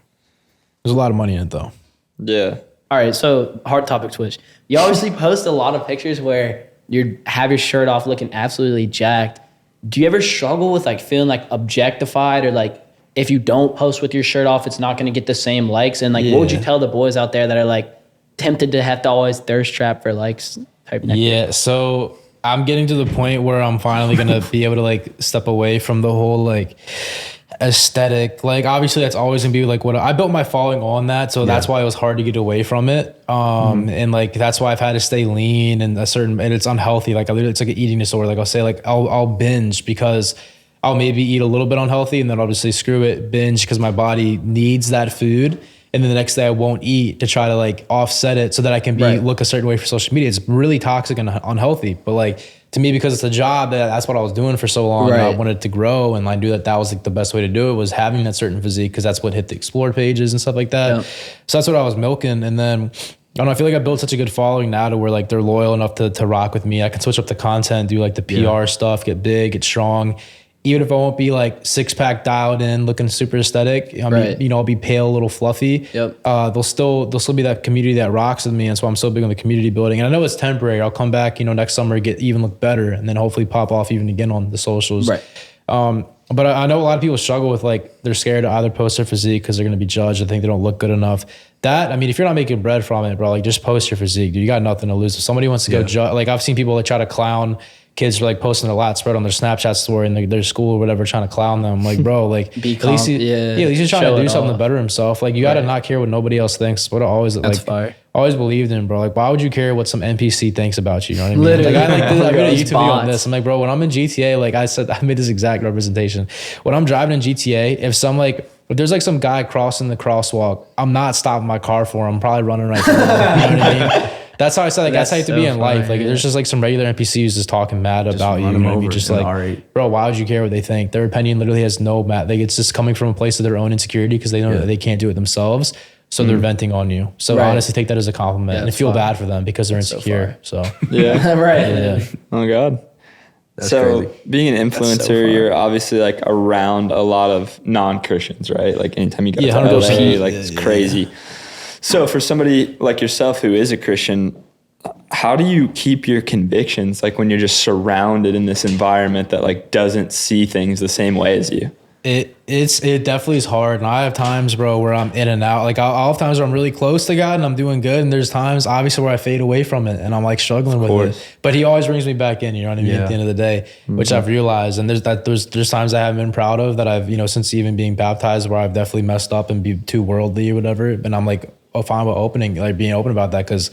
there's a lot of money in it though. Yeah. All right, so hard topic switch. You obviously post a lot of pictures where you have your shirt off looking absolutely jacked. Do you ever struggle with like feeling like objectified, or like if you don't post with your shirt off, it's not going to get the same likes? And like, what would you Yeah. tell the boys out there that are like tempted to have to always thirst trap for likes type? Yeah, so I'm getting to the point where I'm finally gonna be able to like step away from the whole like aesthetic. Like obviously that's always gonna be like what I built my following on that, so that's why it was hard to get away from it. And like that's why I've had to stay lean and and it's unhealthy. Like it's like an eating disorder. Like I'll say like I'll binge because I'll maybe eat a little bit unhealthy and then I'll just say screw it, binge because my body needs that food. And then the next day I won't eat to try to like offset it so that I can look a certain way for social media. It's really toxic and unhealthy. But like to me, because it's a job, that's what I was doing for so long. And I Right. wanted to grow, and I knew that was like the best way to do it was having that certain physique, because that's what hit the explore pages and stuff like that. Yeah. So that's what I was milking. And then I don't know, I feel like I built such a good following now to where like they're loyal enough to rock with me. I can switch up the content, do like the PR stuff, get big, get strong. Even if I won't be like six pack dialed in, looking super aesthetic, I mean, Right. I'll be pale, a little fluffy. Yep. There'll still be that community that rocks with me, and so I'm so big on the community building. And I know it's temporary. I'll come back, next summer, even look better, and then hopefully pop off even again on the socials. Right. But I know a lot of people struggle with like they're scared to either post their physique because they're going to be judged. I think they don't look good enough. If you're not making bread from it, bro, like just post your physique, dude. You got nothing to lose. If somebody wants to go judge, like I've seen people like try to clown kids for like posting their lat spread on their Snapchat story and their school or whatever, trying to clown them. Like, bro, like Be at least calm. at least he's trying Show to do it something off. to better himself. Like you got to not care what nobody else thinks. What I always That's fire. always believed in, bro. Like, why would you care what some NPC thinks about you? You know what I mean? Literally. Like, I made a Those YouTube video on bots. this. I'm like, bro, when I'm in GTA, like I said, I made this exact representation. When I'm driving in GTA, if there's like some guy crossing the crosswalk, I'm not stopping my car for him. I'm probably running right through him. You know what I mean? That's how I said, like, that's how you have to be so in life. funny, Like, there's just like some regular NPCs just talking mad about you. run You them know what I mean? over Just in like, R8. bro, why would you care what they think? Their opinion literally has no it's just coming from a place of their own insecurity because they know that they can't do it themselves. So they're venting on you. So Right. honestly, take that as a compliment and that's feel fire. bad for them because they're That's so insecure. So, Yeah. right. yeah. Oh God. That's So crazy. being an so influencer, far. you're obviously like around a lot of non-Christians, right? Like anytime you go Yeah, to LA, 100%. like it's crazy. So for somebody like yourself who is a Christian, how do you keep your convictions like when you're just surrounded in this environment that like doesn't see things the same way as you? It definitely is hard, and I have times, bro, where I'm in and out. Like I'll have times where I'm really close to God and I'm doing good, and there's times obviously where I fade away from it and I'm like struggling with it. But He always brings me back in. You know what I mean? At the end of the day, which I've realized, and there's times I haven't been proud of that I've since even being baptized where I've definitely messed up and be too worldly or whatever. And I'm like, fine about being open about that because.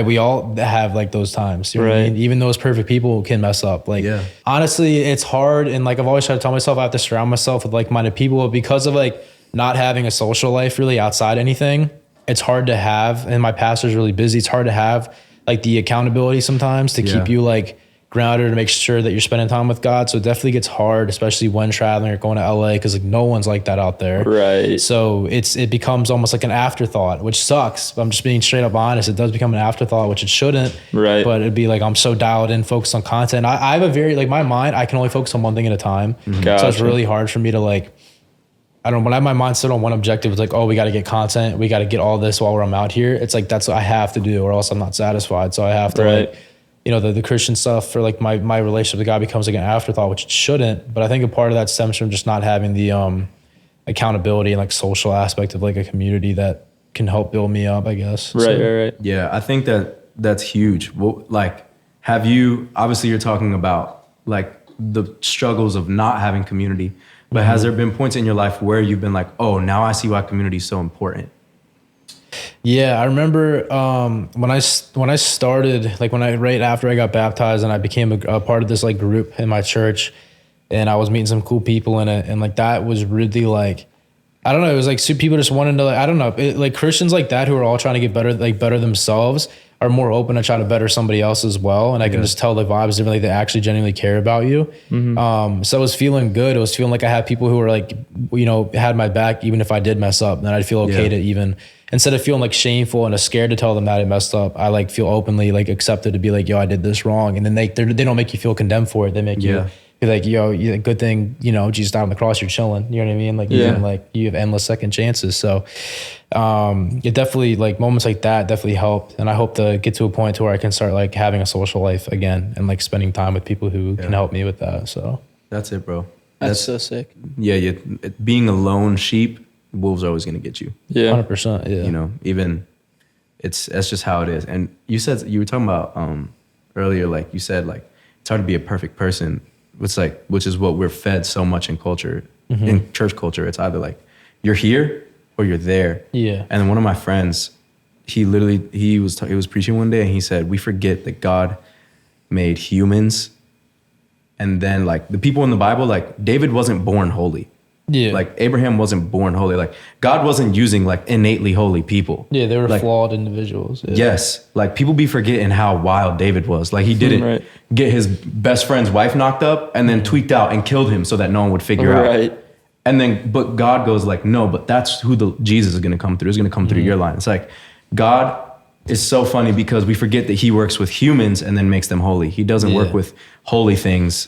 We all have like those times, you know what I mean? Even those perfect people can mess up. Like, honestly, it's hard. And like, I've always tried to tell myself I have to surround myself with like-minded people because of like not having a social life really outside anything. It's hard to have, and my pastor's really busy. It's hard to have like the accountability sometimes to keep you like grounded to make sure that you're spending time with God. So it definitely gets hard, especially when traveling or going to LA, because like no one's like that out there. Right. So it becomes almost like an afterthought, which sucks. I'm just being straight up honest. It does become an afterthought, which it shouldn't. Right. But it'd be like I'm so dialed in, focused on content. I have a very like my mind, I can only focus on one thing at a time. Gotcha. So it's really hard for me to like when I have my mind set on one objective, it's like, oh, we got to get content. We got to get all this while I'm out here. It's like, that's what I have to do or else I'm not satisfied. So I have to like, the Christian stuff for like my relationship with God becomes like an afterthought, which it shouldn't. But I think a part of that stems from just not having the accountability and like social aspect of like a community that can help build me up, I guess. Right. Yeah, I think that's huge. Well, like, obviously you're talking about like the struggles of not having community, but has there been points in your life where you've been like, oh, now I see why community is so important? Yeah, I remember when I started, like right after I got baptized and I became a part of this like group in my church, and I was meeting some cool people in it, and like that was really like, I don't know, it was like people just wanted to like, I don't know, like Christians like that who are all trying to get better themselves are more open to try to better somebody else as well, and I can just tell the vibes differently. They actually genuinely care about you. So it was feeling good. It was feeling like I had people who were like, had my back even if I did mess up, then I'd feel okay to even. Instead of feeling like shameful and scared to tell them that I messed up, I like feel openly like accepted to be like, yo, I did this wrong. And then they don't make you feel condemned for it. They make you be like, yo, good thing, Jesus died on the cross, you're chilling. You know what I mean? Like, you have endless second chances. So it definitely like moments like that definitely helped. And I hope to get to a point to where I can start like having a social life again and like spending time with people who can help me with that. So that's it, bro. That's so sick. Yeah. Being a lone sheep, wolves are always going to get you. Yeah. 100%. Yeah. Even that's just how it is. And you were talking about earlier, like you said, like it's hard to be a perfect person. Which is what we're fed so much in culture, in church culture. It's either like you're here or you're there. Yeah. And one of my friends, he was preaching one day and he said, we forget that God made humans. And then like the people in the Bible, like David wasn't born holy. Yeah. Like Abraham wasn't born holy. Like God wasn't using like innately holy people. Yeah, they were like, flawed individuals. Yeah. Yes. Like people be forgetting how wild David was. Like he didn't get his best friend's wife knocked up and then tweaked out and killed him so that no one would figure out. And then, but God goes like, no, but that's who Jesus is going to come through. It's going to come through your line. It's like God is so funny because we forget that he works with humans and then makes them holy. He doesn't work with holy things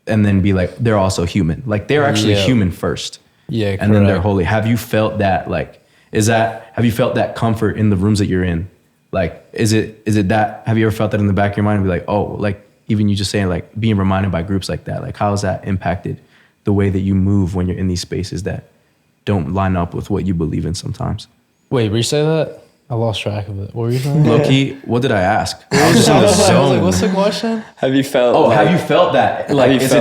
and then be like, they're also human. Like they're actually human first. Yeah. And then they're holy. Have you felt that have you felt that comfort in the rooms that you're in? Like, is it that, have you ever felt that in the back of your mind and be like, oh, like even you just saying like being reminded by groups like that, like how has that impacted the way that you move when you're in these spaces that don't line up with what you believe in sometimes? Wait, re-say that? I lost track of it. What were you saying? Low-key, what did I ask? I was just in the I was zone. like, what's the question? Have you felt? Oh, have you felt that? Like, is there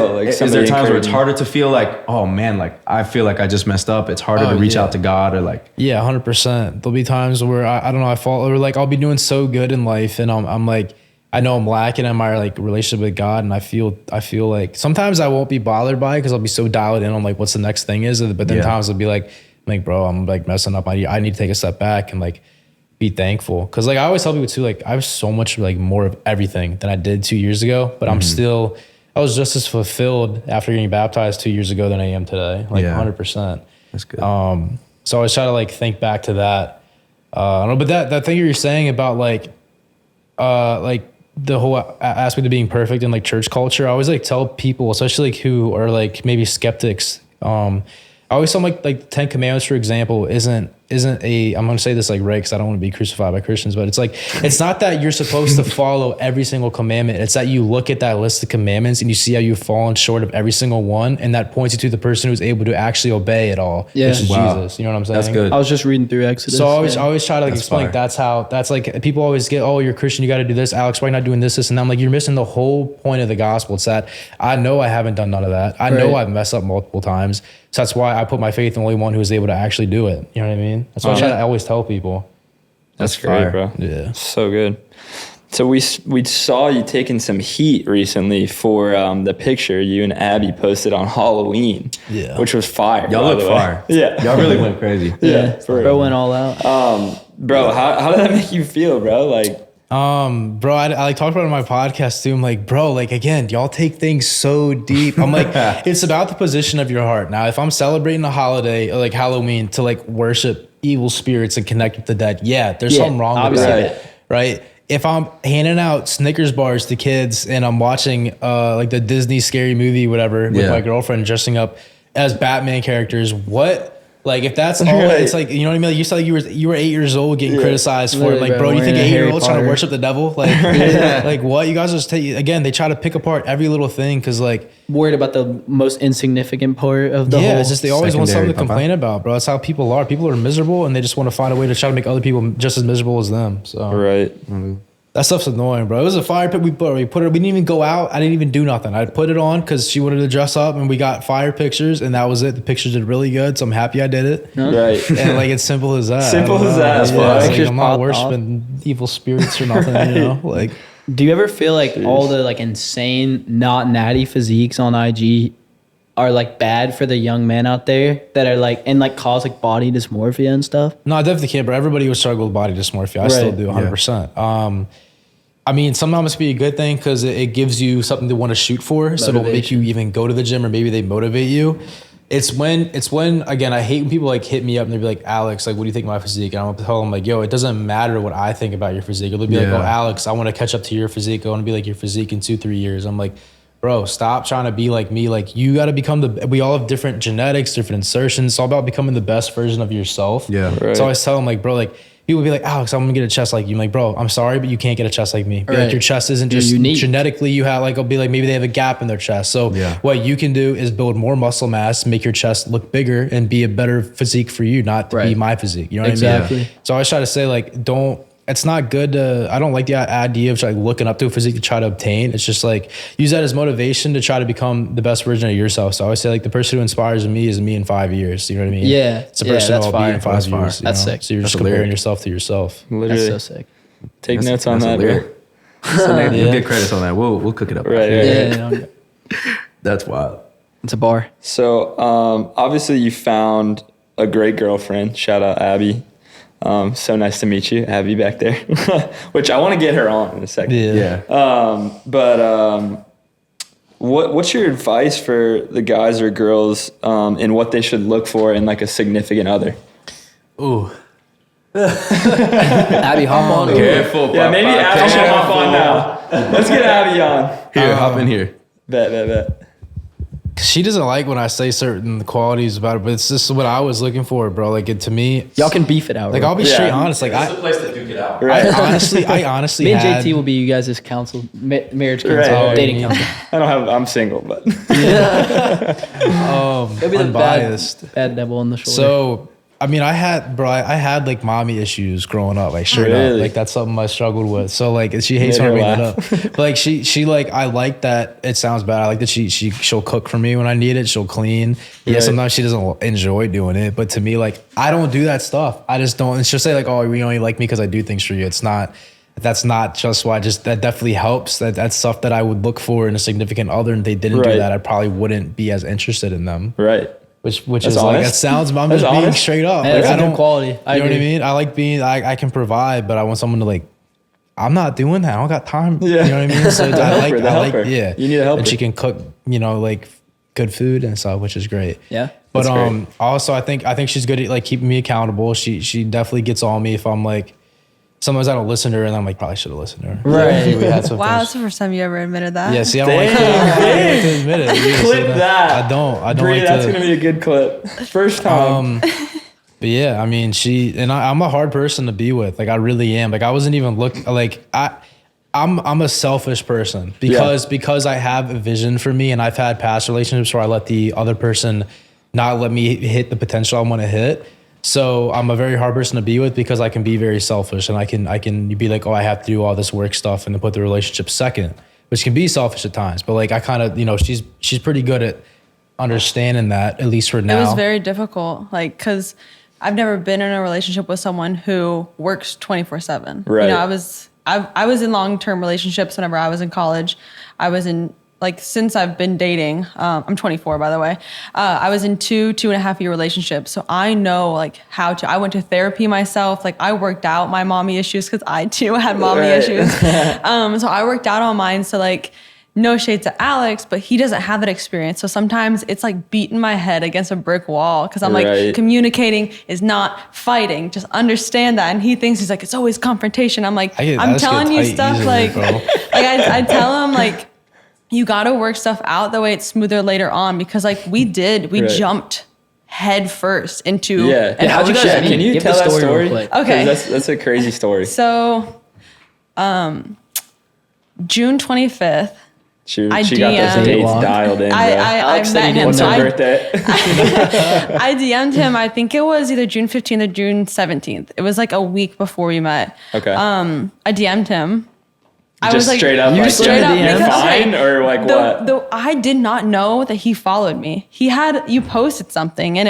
times where it's encouraging? harder to feel like, oh man, like I feel like I just messed up. It's harder to reach out to God or like. Yeah, 100%. There'll be times where I don't know, I fall, or like I'll be doing so good in life and I'm like, I know I'm lacking in my like relationship with God, and I feel like sometimes I won't be bothered by it because I'll be so dialed in on like what's the next thing is. But then times I'll be like, bro, I'm like messing up. I need to take a step back and like be thankful. Cause like I always tell people too, like I have so much like more of everything than I did 2 years ago, but I was just as fulfilled after getting baptized 2 years ago than I am today. Like 100%. That's good. So I always try to like think back to that. I don't know, but that thing you're saying about like the whole aspect of being perfect in like church culture, I always like tell people, especially like who are like maybe skeptics. I always tell them like the 10 Commandments, for example, isn't isn't I'm going to say this like right because I don't want to be crucified by Christians, but it's like, it's not that you're supposed to follow every single commandment. It's that you look at that list of commandments and you see how you've fallen short of every single one. And that points you to the person who's able to actually obey it all, Yeah. which is Wow. Jesus. You know what I'm saying? That's good. I was just reading through Exodus. So I always try to like That's explain fire. that's like people always get, oh, you're Christian, you got to do this. Alex, why are you not doing this? And I'm like, you're missing the whole point of the gospel. It's that I know I haven't done none of that. I know Right. I've messed up multiple times. So that's why I put my faith in the only one who is able to actually do it. You know what I mean? That's why I try to always tell people. That's great, fire. bro. Yeah. So good. So we saw you taking some heat recently for the picture you and Abby posted on Halloween. Yeah. Which was fire. Y'all by look the way. fire. Yeah. Y'all really went crazy. Yeah. For Bro real. went all out. Bro, how did that make you feel, bro? Like, Bro, I like talked about it on my podcast too. I'm like, bro, like again, y'all take things so deep. I'm like, it's about the position of your heart. Now, if I'm celebrating a holiday like Halloween to like worship evil spirits and connect with the dead, yeah, there's Yeah, something wrong with obviously. that, right? If I'm handing out Snickers bars to kids and I'm watching like the Disney scary movie, whatever, with Yeah. my girlfriend dressing up as Batman characters, what? Like if that's all, Right. it's like, you know what I mean? Like you said, like you were 8 years old getting criticized for it. Literally, Like, bro, bro, you think wearing a 8-year-olds Harry trying to Potter. worship the devil? Like, like what? You guys just again, they try to pick apart every little thing because like, Worried about the most insignificant part of the whole. it's just they always want something to secondary, complain about, bro. That's how people are. People are miserable and they just want to find a way to try to make other people just as miserable as them. So right. that stuff's annoying, bro. It was a fire pit. We put it. We didn't even go out. I didn't even do nothing. I put it on because she wanted to dress up, and we got fire pictures, and that was it. The pictures did really good, so I'm happy I did it. Right. And like it's simple as that. Simple I don't as know. that. That's Yeah, fine. it's like, Pictures I'm not popped worshiping evil spirits or nothing. You know, like Do you ever feel like all the like insane, not natty physiques on IG are like bad for the young men out there that are like and like cause like body dysmorphia and stuff? no, I definitely can't. But everybody would struggle with body dysmorphia. I still Right. do 100%. I mean, sometimes it's be a good thing because it gives you something to want to shoot for. So it'll make you even go to the gym, or maybe they motivate you. It's when again, I hate when people like hit me up and they'll be like, Alex, like, what do you think of my physique? And I'm gonna tell them like, yo, it doesn't matter what I think about your physique. It'll be like, Yeah. oh, Alex, I want to catch up to your physique. I want to be like your physique in 2-3 years. I'm like, bro, stop trying to be like me. Like you got to become we all have different genetics, different insertions. It's all about becoming the best version of yourself. Yeah. Right. So I always tell them like, bro, like people be like, Alex, I'm gonna get a chest like you. I'm like, bro, I'm sorry, but you can't get a chest like me. Be Right. Like your chest isn't You're just unique. genetically. You have like, I'll be like, maybe they have a gap in their chest. So Yeah. what you can do is build more muscle mass, make your chest look bigger, and be a better physique for you, not to be Right. my physique. You know what I Exactly. mean? So I always try to say like, don't. It's not good to. I don't like the idea of like looking up to a physique to try to obtain. It's just like use that as motivation to try to become the best version of yourself. So I always say like the person who inspires me is me in 5 years. You know what I mean? Yeah. It's the Yeah, person that's I'll be fire. in 5 That's fire. years. you That's know? sick. So you're That's just a comparing lyric. yourself to yourself. Literally. That's so sick. Take notes on That's a that, bro. lyric. You'll get credits on that. We'll cook it up. Right. Yeah. That's wild. It's a bar. So obviously you found a great girlfriend. Shout out Abby. So nice to meet you, Abby, back there. Which I want to get her on in a second. Yeah. What's your advice for the guys or girls in what they should look for in like a significant other? Ooh. Abby, hop on. Careful. Yeah, maybe Abby should hop on now. Let's get Abby on. Here, hop in here. Bet. She doesn't like when I say certain qualities about it, but it's just what I was looking for, bro. Like to me, Y'all can beef it out. like bro. I'll be Yeah. straight honest. Like I place to duke it out. Right. I honestly Me and had, JT will be you guys' counsel, marriage counsel, Right. dating Yeah. counsel. I'm single, but It'll be the unbiased. bad devil on the shoulder. So I mean, I had like mommy issues growing up, like straight Really? up. Like that's something I struggled with. So like she hates Made when I her bring that up. But like she like I like that. It sounds bad. I like that she'll cook for me when I need it. She'll clean. Yeah, Right. sometimes she doesn't enjoy doing it, but to me, like I don't do that stuff. I just don't. And she'll say like, oh, you only like me because I do things for you. It's not. That's not just why. Just that definitely helps. That's stuff that I would look for in a significant other, and if they didn't Right. do that, I probably wouldn't be as interested in them. right. Which That's is like, honest. that sounds, I'm That's just being honest. straight up. Yeah, Like, that's I a good don't, quality. I You know what I agree. mean? I like being, I can provide, but I want someone to like, I'm not doing that. I don't got time. Yeah. You know what I mean? So The I helper, the helper. yeah. You need a helper. And she can cook, you know, like good food and stuff, which is great. Yeah. But That's great. also I think she's good at like keeping me accountable. She definitely gets on me if I'm like, sometimes I don't listen to her and I'm like, probably should have listened to her. Right. We had some Wow, things- that's the first time you ever admitted that. Yeah, see, I don't like to admit it. You Clip see that. I don't Bree, like that's to. gonna be a good clip. First time. But yeah, I mean, I'm a hard person to be with. Like, I really am. Like, I wasn't even I'm a selfish person because I have a vision for me, and I've had past relationships where I let the other person not let me hit the potential I want to hit. So I'm a very hard person to be with because I can be very selfish, and I can be like, oh, I have to do all this work stuff and then put the relationship second, which can be selfish at times. But like, I kind of, she's pretty good at understanding that, at least for now. It was very difficult, like, because I've never been in a relationship with someone who works 24/7. Right. I was in long-term relationships whenever I was in college. I was in, like, since I've been dating, I'm 24, by the way. I was in 2.5 year relationships. So I know, like, I went to therapy myself. Like, I worked out my mommy issues because I too had mommy issues. So I worked out on mine. So, like, no shade to Alex, but he doesn't have that experience. So sometimes it's like beating my head against a brick wall because I'm like, communicating is not fighting. Just understand that. And he thinks, he's like, it's always confrontation. I'm like, I'm telling you stuff easily, like I tell him, like, you got to work stuff out the way it's smoother later on, because like we jumped head first into. Yeah. How'd you guys meet? Can you Give tell the that story story? real quick. Okay. That's a crazy story. So, June 25th. She got those dates dialed in. I met him. What's her birthday? I DM'd him. I think it was either June 15th or June 17th. It was like a week before we met. Okay. I DM'd him. I Just was like, straight up, you like, straight up, you're because, fine, or like what? I did not know that he followed me. You posted something, and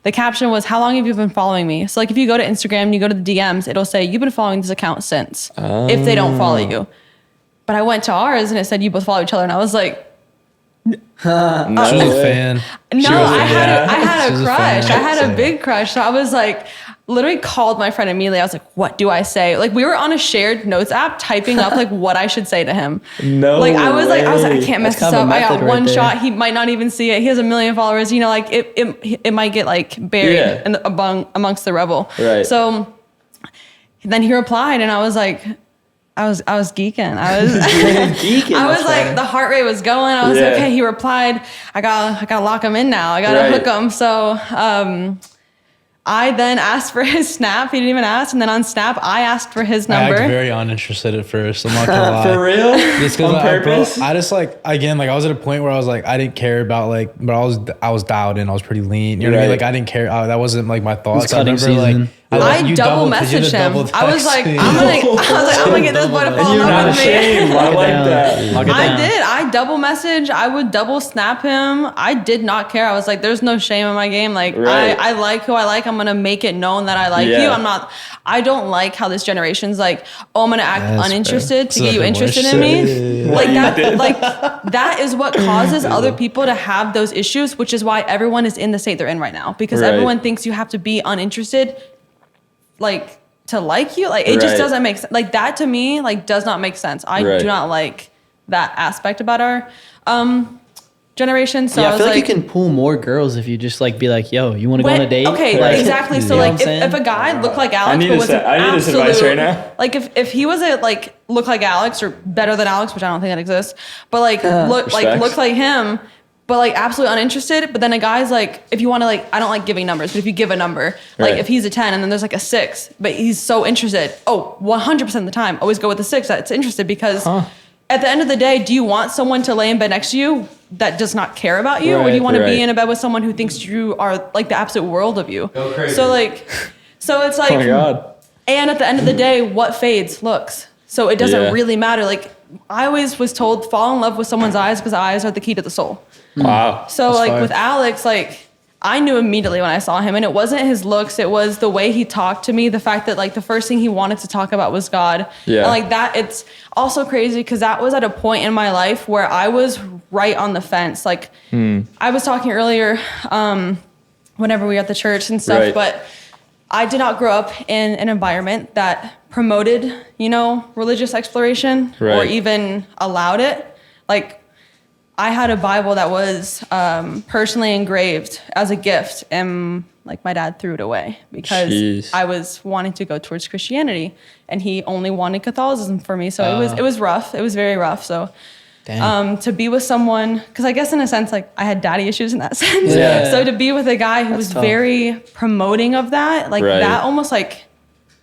the caption was, "How long have you been following me?" So like, if you go to Instagram and you go to the DMs, it'll say, "You've been following this account since." If they don't follow you. But I went to ours and it said you both follow each other, and I was like, She was a fan. no, I had a crush. fan. I had a big crush. So I was like, literally called my friend immediately. I was like, what do I say? Like, we were on a shared notes app typing up like what I should say to him. I was like, I can't mess this up. I got one shot. He might not even see it. He has 1 million followers. Like it might get like buried amongst the rubble. Right. So then he replied, and I was like, I was geeking. I was geeking. I was like, the heart rate was going. I was like, okay, he replied. I gotta lock him in now. I gotta hook him. So I then asked for his Snap. He didn't even ask. And then on Snap, I asked for his number. I was very uninterested at first. I'm not gonna lie. For real? Just On purpose? I just like, again, like I was at a point where I was like, I didn't care about like, but I was dialed in. I was pretty lean. You know what I mean? Like I didn't care. That wasn't like my thoughts. I remember season. I double messaged him. I was like, I'm gonna get this boy to fall in love with me. Ashamed. I like that. I did. I double message. I would double snap him. I did not care. I was like, there's no shame in my game. Like I like who I like. I'm gonna make it known that I like you. I don't like how this generation's like, oh, I'm gonna act uninterested to get you interested in me. Like that is what causes other people to have those issues, which is why everyone is in the state they're in right now. Because everyone thinks you have to be uninterested, like, to like you. Like, it just doesn't make sense. Like, that to me, like, does not make sense. I do not like that aspect about our generation. So I feel like you can pull more girls if you just like be like, yo, you want to go on a date? Okay, like, exactly. So like, if a guy looked like Alex, but was I need this advice right now. Like, if he was look like Alex or better than Alex, which I don't think that exists, but like looks like him, but like absolutely uninterested. But then a guy's like, if you want to, like, I don't like giving numbers, but if you give a number, like if he's a 10 and then there's like a 6, but he's so interested, 100% of the time, always go with the 6 that's interested, because at the end of the day, do you want someone to lay in bed next to you that does not care about you? Or do you want to be in a bed with someone who thinks you are like the absolute world of you? Go crazy. So it's like, Oh my God. And at the end of the day, what fades looks. So it doesn't really matter. Like, I always was told, fall in love with someone's eyes because eyes are the key to the soul. Wow. So like with Alex, like, I knew immediately when I saw him, and it wasn't his looks, it was the way he talked to me, the fact that like the first thing he wanted to talk about was God. Yeah. And like that, it's also crazy because that was at a point in my life where I was right on the fence. Like I was talking earlier, whenever we were at the church and stuff, but I did not grow up in an environment that promoted, religious exploration or even allowed it. Like, I had a Bible that was personally engraved as a gift, and like my dad threw it away because I was wanting to go towards Christianity, and he only wanted Catholicism for me. So it was rough. It was very rough. So To be with someone, because I guess in a sense, like I had daddy issues in that sense. Yeah. So to be with a guy who was tough. very promoting of that, like Right. that almost like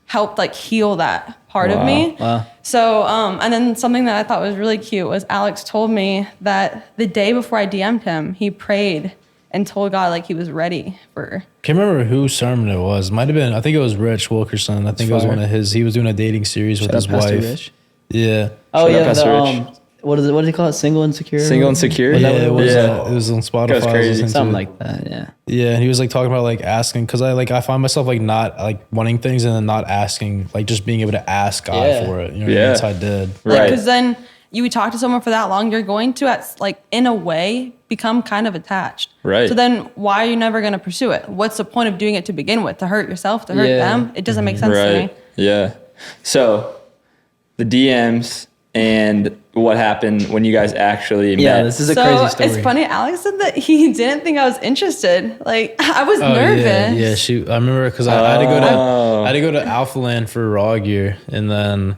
helped like heal that part of me. Wow. So, and then something that I thought was really cute was Alex told me that the day before I DM'd him, he prayed and told God like he was ready for. Can't remember whose sermon it was. Might have been. I think it was Rich Wilkerson. I think it was fire. one of his. He was doing a dating series with Shout out his Pastor wife. Rich. Yeah. Oh Shout out yeah, Pastor the, Rich. what is it? What do they call it? Single and secure. Single and secure. Was that Yeah, what it was. Yeah. It was on Spotify. Goes I was crazy. listening to Something it. like that. Yeah. Yeah, and he was like talking about like asking because I find myself like not like wanting things and then not asking, like just being able to ask God Yeah. for it. You know what I mean? Yeah. That's how I did. Like, Right. because then you would talk to someone for that long, you're going to, in a way, become kind of attached. Right. So then why are you never going to pursue it? What's the point of doing it to begin with? To hurt yourself, to hurt Yeah. them? It doesn't make sense to me. Right. Yeah. So the DMs and what happened when you guys actually met. Yeah, this is a So crazy story. it's funny. Alex said that he didn't think I was interested. Like I was nervous. Yeah, I remember because I had to go to Oh. I had to go to Alpha Land for raw gear, and then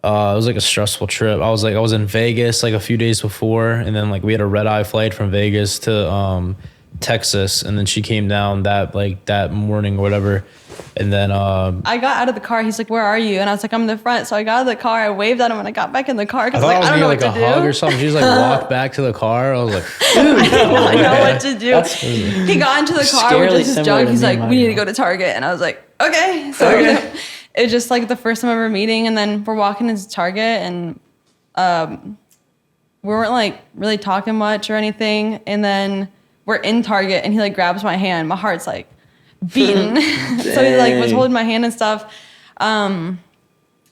it was like a stressful trip. I was in Vegas like a few days before, and then like we had a red eye flight from Vegas to Texas, and then she came down that morning or whatever, and then I got out of the car. He's like, "Where are you?" And I was like, "I'm in the front." So I got out of the car. I waved at him, and I got back in the car I because thought like I was I don't gonna know get what like to a hug do. or something. She just like walked back to the car. I was like, I don't know what to do. He got into the car with Scarily just his similar junk. to He's me like, and "We mine need to now. go to Target," and I was like, "Okay." So it was just like the first time ever meeting, and then we're walking into Target, and we weren't like really talking much or anything, and then we're in Target, and he like grabs my hand. My heart's like beating. So he like was Dang. holding my hand and stuff, and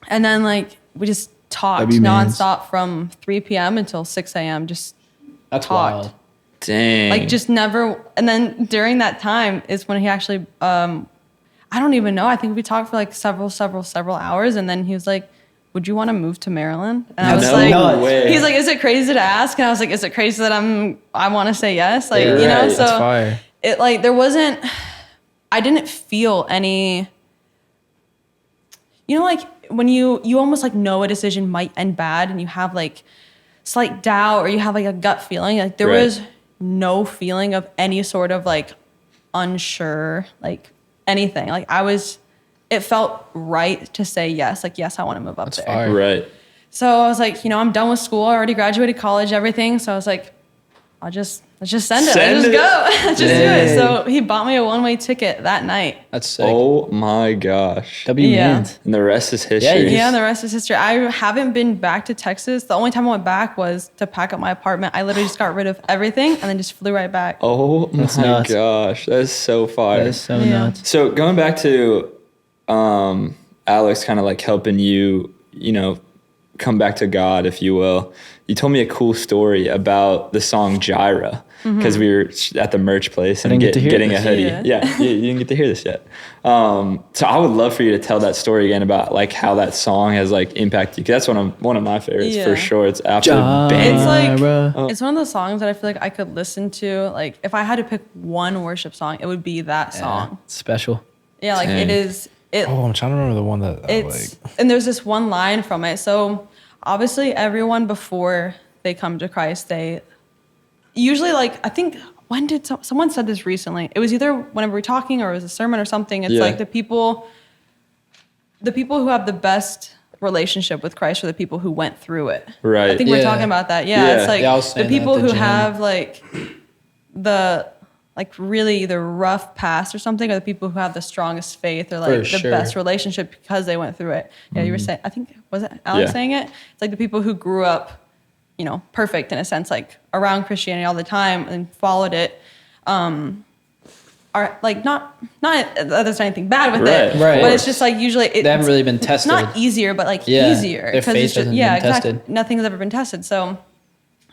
then like we just talked W mans. nonstop from 3 p.m. until 6 a.m. Just That's talked. wild. Dang. like just never. And then during that time is when he actually I don't even know, I think we talked for like several hours, and then he was like, "Would you want to move to Maryland?" And I was No like, way. he's like, "Is it crazy to ask?" And I was like, "Is it crazy that I want to say yes?" Like, you know, Right. so That's fire. it like there wasn't, I didn't feel any, you know, like when you almost like know a decision might end bad and you have like slight doubt or you have like a gut feeling, like there Right. was no feeling of any sort of like unsure, like anything. Like it felt right to say yes. Like, yes, I want to move up there. fire. Right. So I was like, you know, I'm done with school. I already graduated college, everything. So I was like, let's just send it. Send Let's just it. go. Let's just do it. Dang. So he bought me a one-way ticket that night. That's sick. Oh my gosh. W Yeah. mans. And the rest is history. Yeah, you Yeah, the rest is history. I haven't been back to Texas. The only time I went back was to pack up my apartment. I literally just got rid of everything and then just flew right back. Oh That's my nuts. gosh. That is so fire. That is so Yeah. nuts. So going back to Alex kind of like helping you, you know, come back to God, if you will. You told me a cool story about the song Gyra because we were at the merch place and didn't get to hear getting this. a hoodie. Yeah. Yeah, you didn't get to hear this yet. So I would love for you to tell that story again about like how that song has like impacted you. 'Cause that's one of my favorites for Yeah. sure. It's absolute Gyra. bang. It's like Gyra. it's one of those songs that I feel like I could listen to. Like if I had to pick one worship song, it would be that song. It's special. Yeah, like Dang. it is. It oh, I'm trying to remember the one that it's and there's this one line from it. So obviously everyone before they come to Christ, they usually like, I think when did someone said this recently? It was either whenever we're talking or it was a sermon or something. It's Yeah. like the people who have the best relationship with Christ are the people who went through it. Right. I think we're Yeah. talking about that. Yeah, Yeah. it's like Yeah, I was the saying people that at the who gym. have like really the rough past or something are the people who have the strongest faith or like For the sure. best relationship because they went through it. Yeah, you were saying, I think, was it Alex Yeah. saying it? It's like the people who grew up, you know, perfect in a sense, like around Christianity all the time and followed it, are like not that there's anything bad with Right, it, of but course. it's just like usually They haven't really been tested. It's not easier, but like Yeah, easier their faith it's just hasn't been tested. Nothing's ever been tested. So,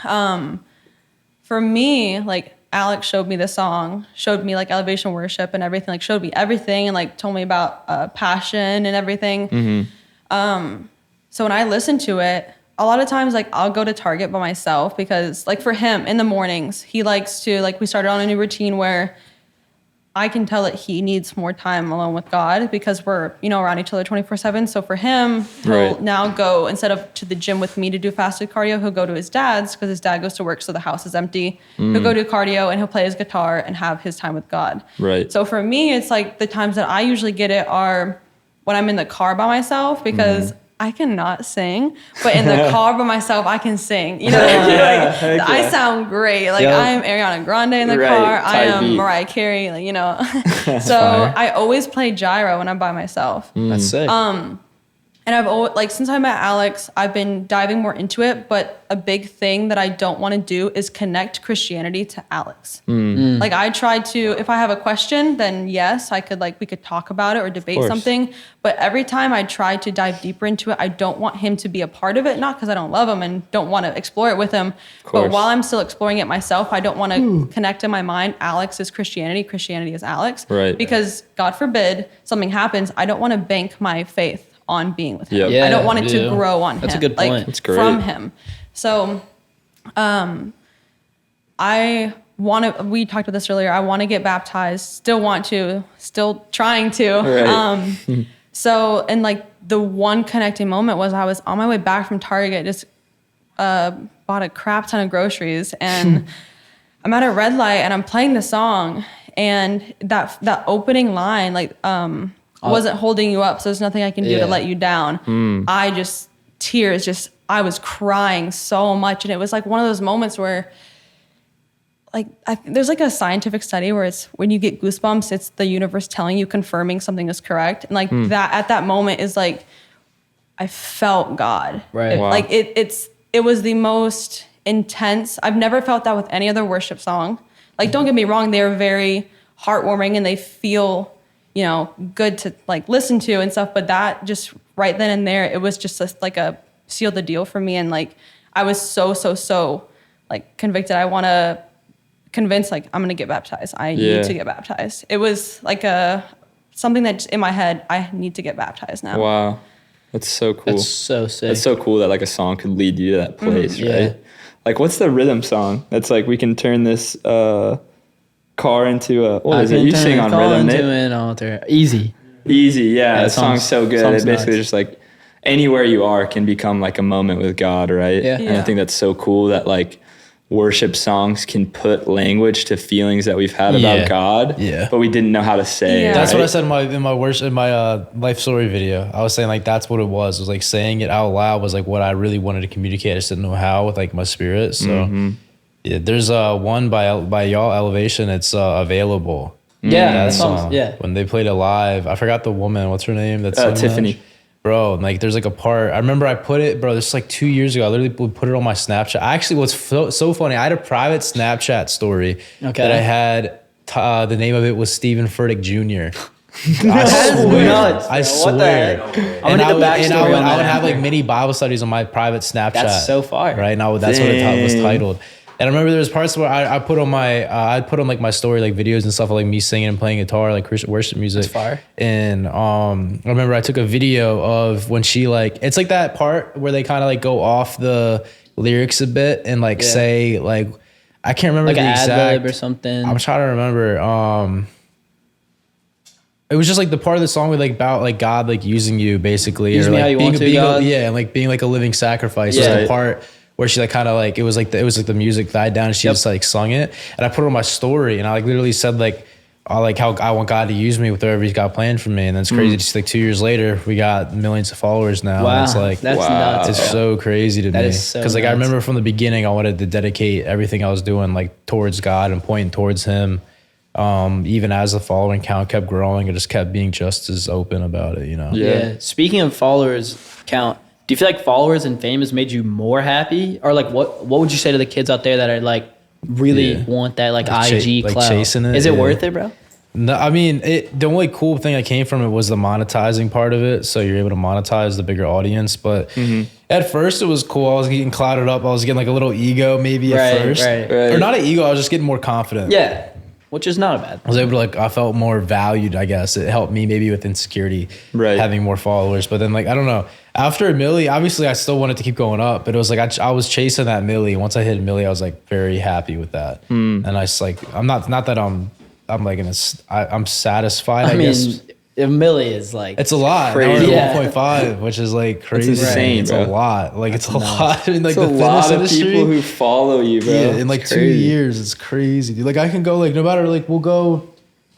for me, like Alex showed me the song, showed me like elevation worship and everything, like showed me everything and like told me about passion and everything. So when I listen to it, a lot of times like I'll go to Target by myself because like for him in the mornings, he likes to like we started on a new routine where I can tell that he needs more time alone with God because we're, around each other 24/7. So for him, he'll now go, instead of to the gym with me to do fasted cardio, he'll go to his dad's because his dad goes to work, so the house is empty. He'll go do cardio and he'll play his guitar and have his time with God. Right. So for me, it's like the times that I usually get it are when I'm in the car by myself, because I cannot sing, but in the car by myself, I can sing. I sound great. Like I'm Ariana Grande in the car. I am Mariah Carey. So I always play gyro when I'm by myself. That's sick. And I've always, since I met Alex, I've been diving more into it. But a big thing that I don't want to do is connect Christianity to Alex. Like I tried to, if I have a question, then yes, we could talk about it or debate something. But every time I try to dive deeper into it, I don't want him to be a part of it. Not because I don't love him and don't want to explore it with him. But while I'm still exploring it myself, I don't want to connect in my mind, Alex is Christianity, Christianity is Alex. Right. Because God forbid something happens, I don't want to bank my faith on being with him. Yep. I don't want it to grow on him. That's a good point. That's great. From him. So we talked about this earlier. I want to get baptized, still trying to. Right. So, and the one connecting moment was I was on my way back from Target, just bought a crap ton of groceries, and I'm at a red light and I'm playing the song, and that opening line, wasn't holding you up, so there's nothing I can do to let you down. I was crying so much, and it was one of those moments where there's a scientific study where it's when you get goosebumps, it's the universe telling you, confirming something is correct. And that at that moment is I felt God. Right. Wow. It was the most intense. I've never felt that with any other worship song. Don't get me wrong, they're very heartwarming and they feel, good to listen to and stuff. But that just right then and there, it was just a seal the deal for me. And I was so convicted. I want to convince I'm going to get baptized. I need to get baptized. It was something that's in my head. I need to get baptized now. Wow. That's so cool. That's so sick. It's so cool that a song could lead you to that place, right? What's the rhythm song? That's we can turn this car into a, what is it? You sing on rhythm, Nate? An altar. Easy, yeah. That song's so good. Song's It basically nuts. just anywhere you are can become a moment with God, right? Yeah. And I think that's so cool that worship songs can put language to feelings that we've had about God, but we didn't know how to say. Yeah. That's what I right? said in my life story video. I was saying that's what it was. It was saying it out loud was what I really wanted to communicate. I just didn't know how with my spirit. So yeah, there's one by y'all, Elevation. It's available. Yeah, that song. Yeah. When they played it live, I forgot the woman. What's her name? That's Tiffany. Bro, there's a part. I remember I put it, bro. This is 2 years ago. I literally would put it on my Snapchat. Actually, what's so funny? I had a private Snapchat story that I had. The name of it was Stephen Furtick Jr. I swear. I'm gonna get the backstory on I would that. have mini Bible studies on my private Snapchat. That's so fire. Right now, that's what it was titled. And I remember there was parts where I put on my story videos and stuff of me singing and playing guitar, Christian worship music. That's fire. And I remember I took a video of when she it's that part where they kind of go off the lyrics a bit and say I can't remember the exact ad-lib or something. I'm trying to remember. It was just the part of the song with about God using you basically, Use or me how you want to, being God. and being a living sacrifice. Yeah. Just the part where she kind of it was the music died down and she just sung it, and I put it on my story and I how I want God to use me with whatever He's got planned for me, and then it's crazy. Just 2 years later, we got millions of followers now. Wow, And it's that's nuts. It's so crazy to me. That is so because I nuts. remember from the beginning, I wanted to dedicate everything I was doing towards God and pointing towards Him. Even as the following count kept growing, I just kept being just as open about it. Yeah. Speaking of followers count, do you feel followers and fame has made you more happy, or what would you say to the kids out there that are really want that IG clout? Chasing it? Is it worth it, bro? No, I mean, the only cool thing that came from it was the monetizing part of it. So you're able to monetize the bigger audience. But at first it was cool. I was getting clouded up. I was getting a little ego maybe at first. Right. Or not an ego. I was just getting more confident. Yeah, which is not bad. I was able to I felt more valued, I guess. It helped me maybe with insecurity, having more followers. But then I don't know. After a milli, obviously I still wanted to keep going up, but it was I was chasing that milli. Once I hit a milli, I was very happy with that. And I just I'm not that I'm I'm like I'm satisfied. I guess a milli is like it's a lot. Crazy. Now we're at 1.5, which is like crazy. insane, It's bro. a lot. Like it's a lot in like It's the a fitness lot of industry. people who follow you, bro. Yeah, in like It's 2 crazy. years, it's crazy, dude. Like I can go like no matter like we'll go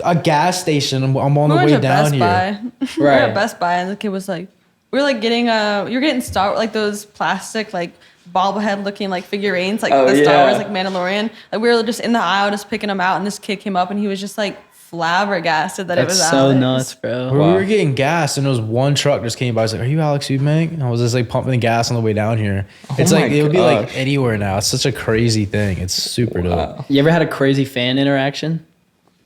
a gas station. I'm on the We went way to down Best here. Buy. We were Right. at Best Buy, and the kid was like, we were like getting you're getting like those plastic like bobblehead looking like figurines, like Oh, the Star yeah. Wars like Mandalorian. Like we were just in the aisle just picking them out, and this kid came up and he was just like flabbergasted that it was that's so Alex. nuts, bro. We were getting gas, and there was one truck just came by. I was like, "Are you Alex Eubank?" And I was just like pumping gas on the way down here. It's my like it would be like gosh. anywhere now. It's such a crazy thing. It's super dope. You ever had a crazy fan interaction?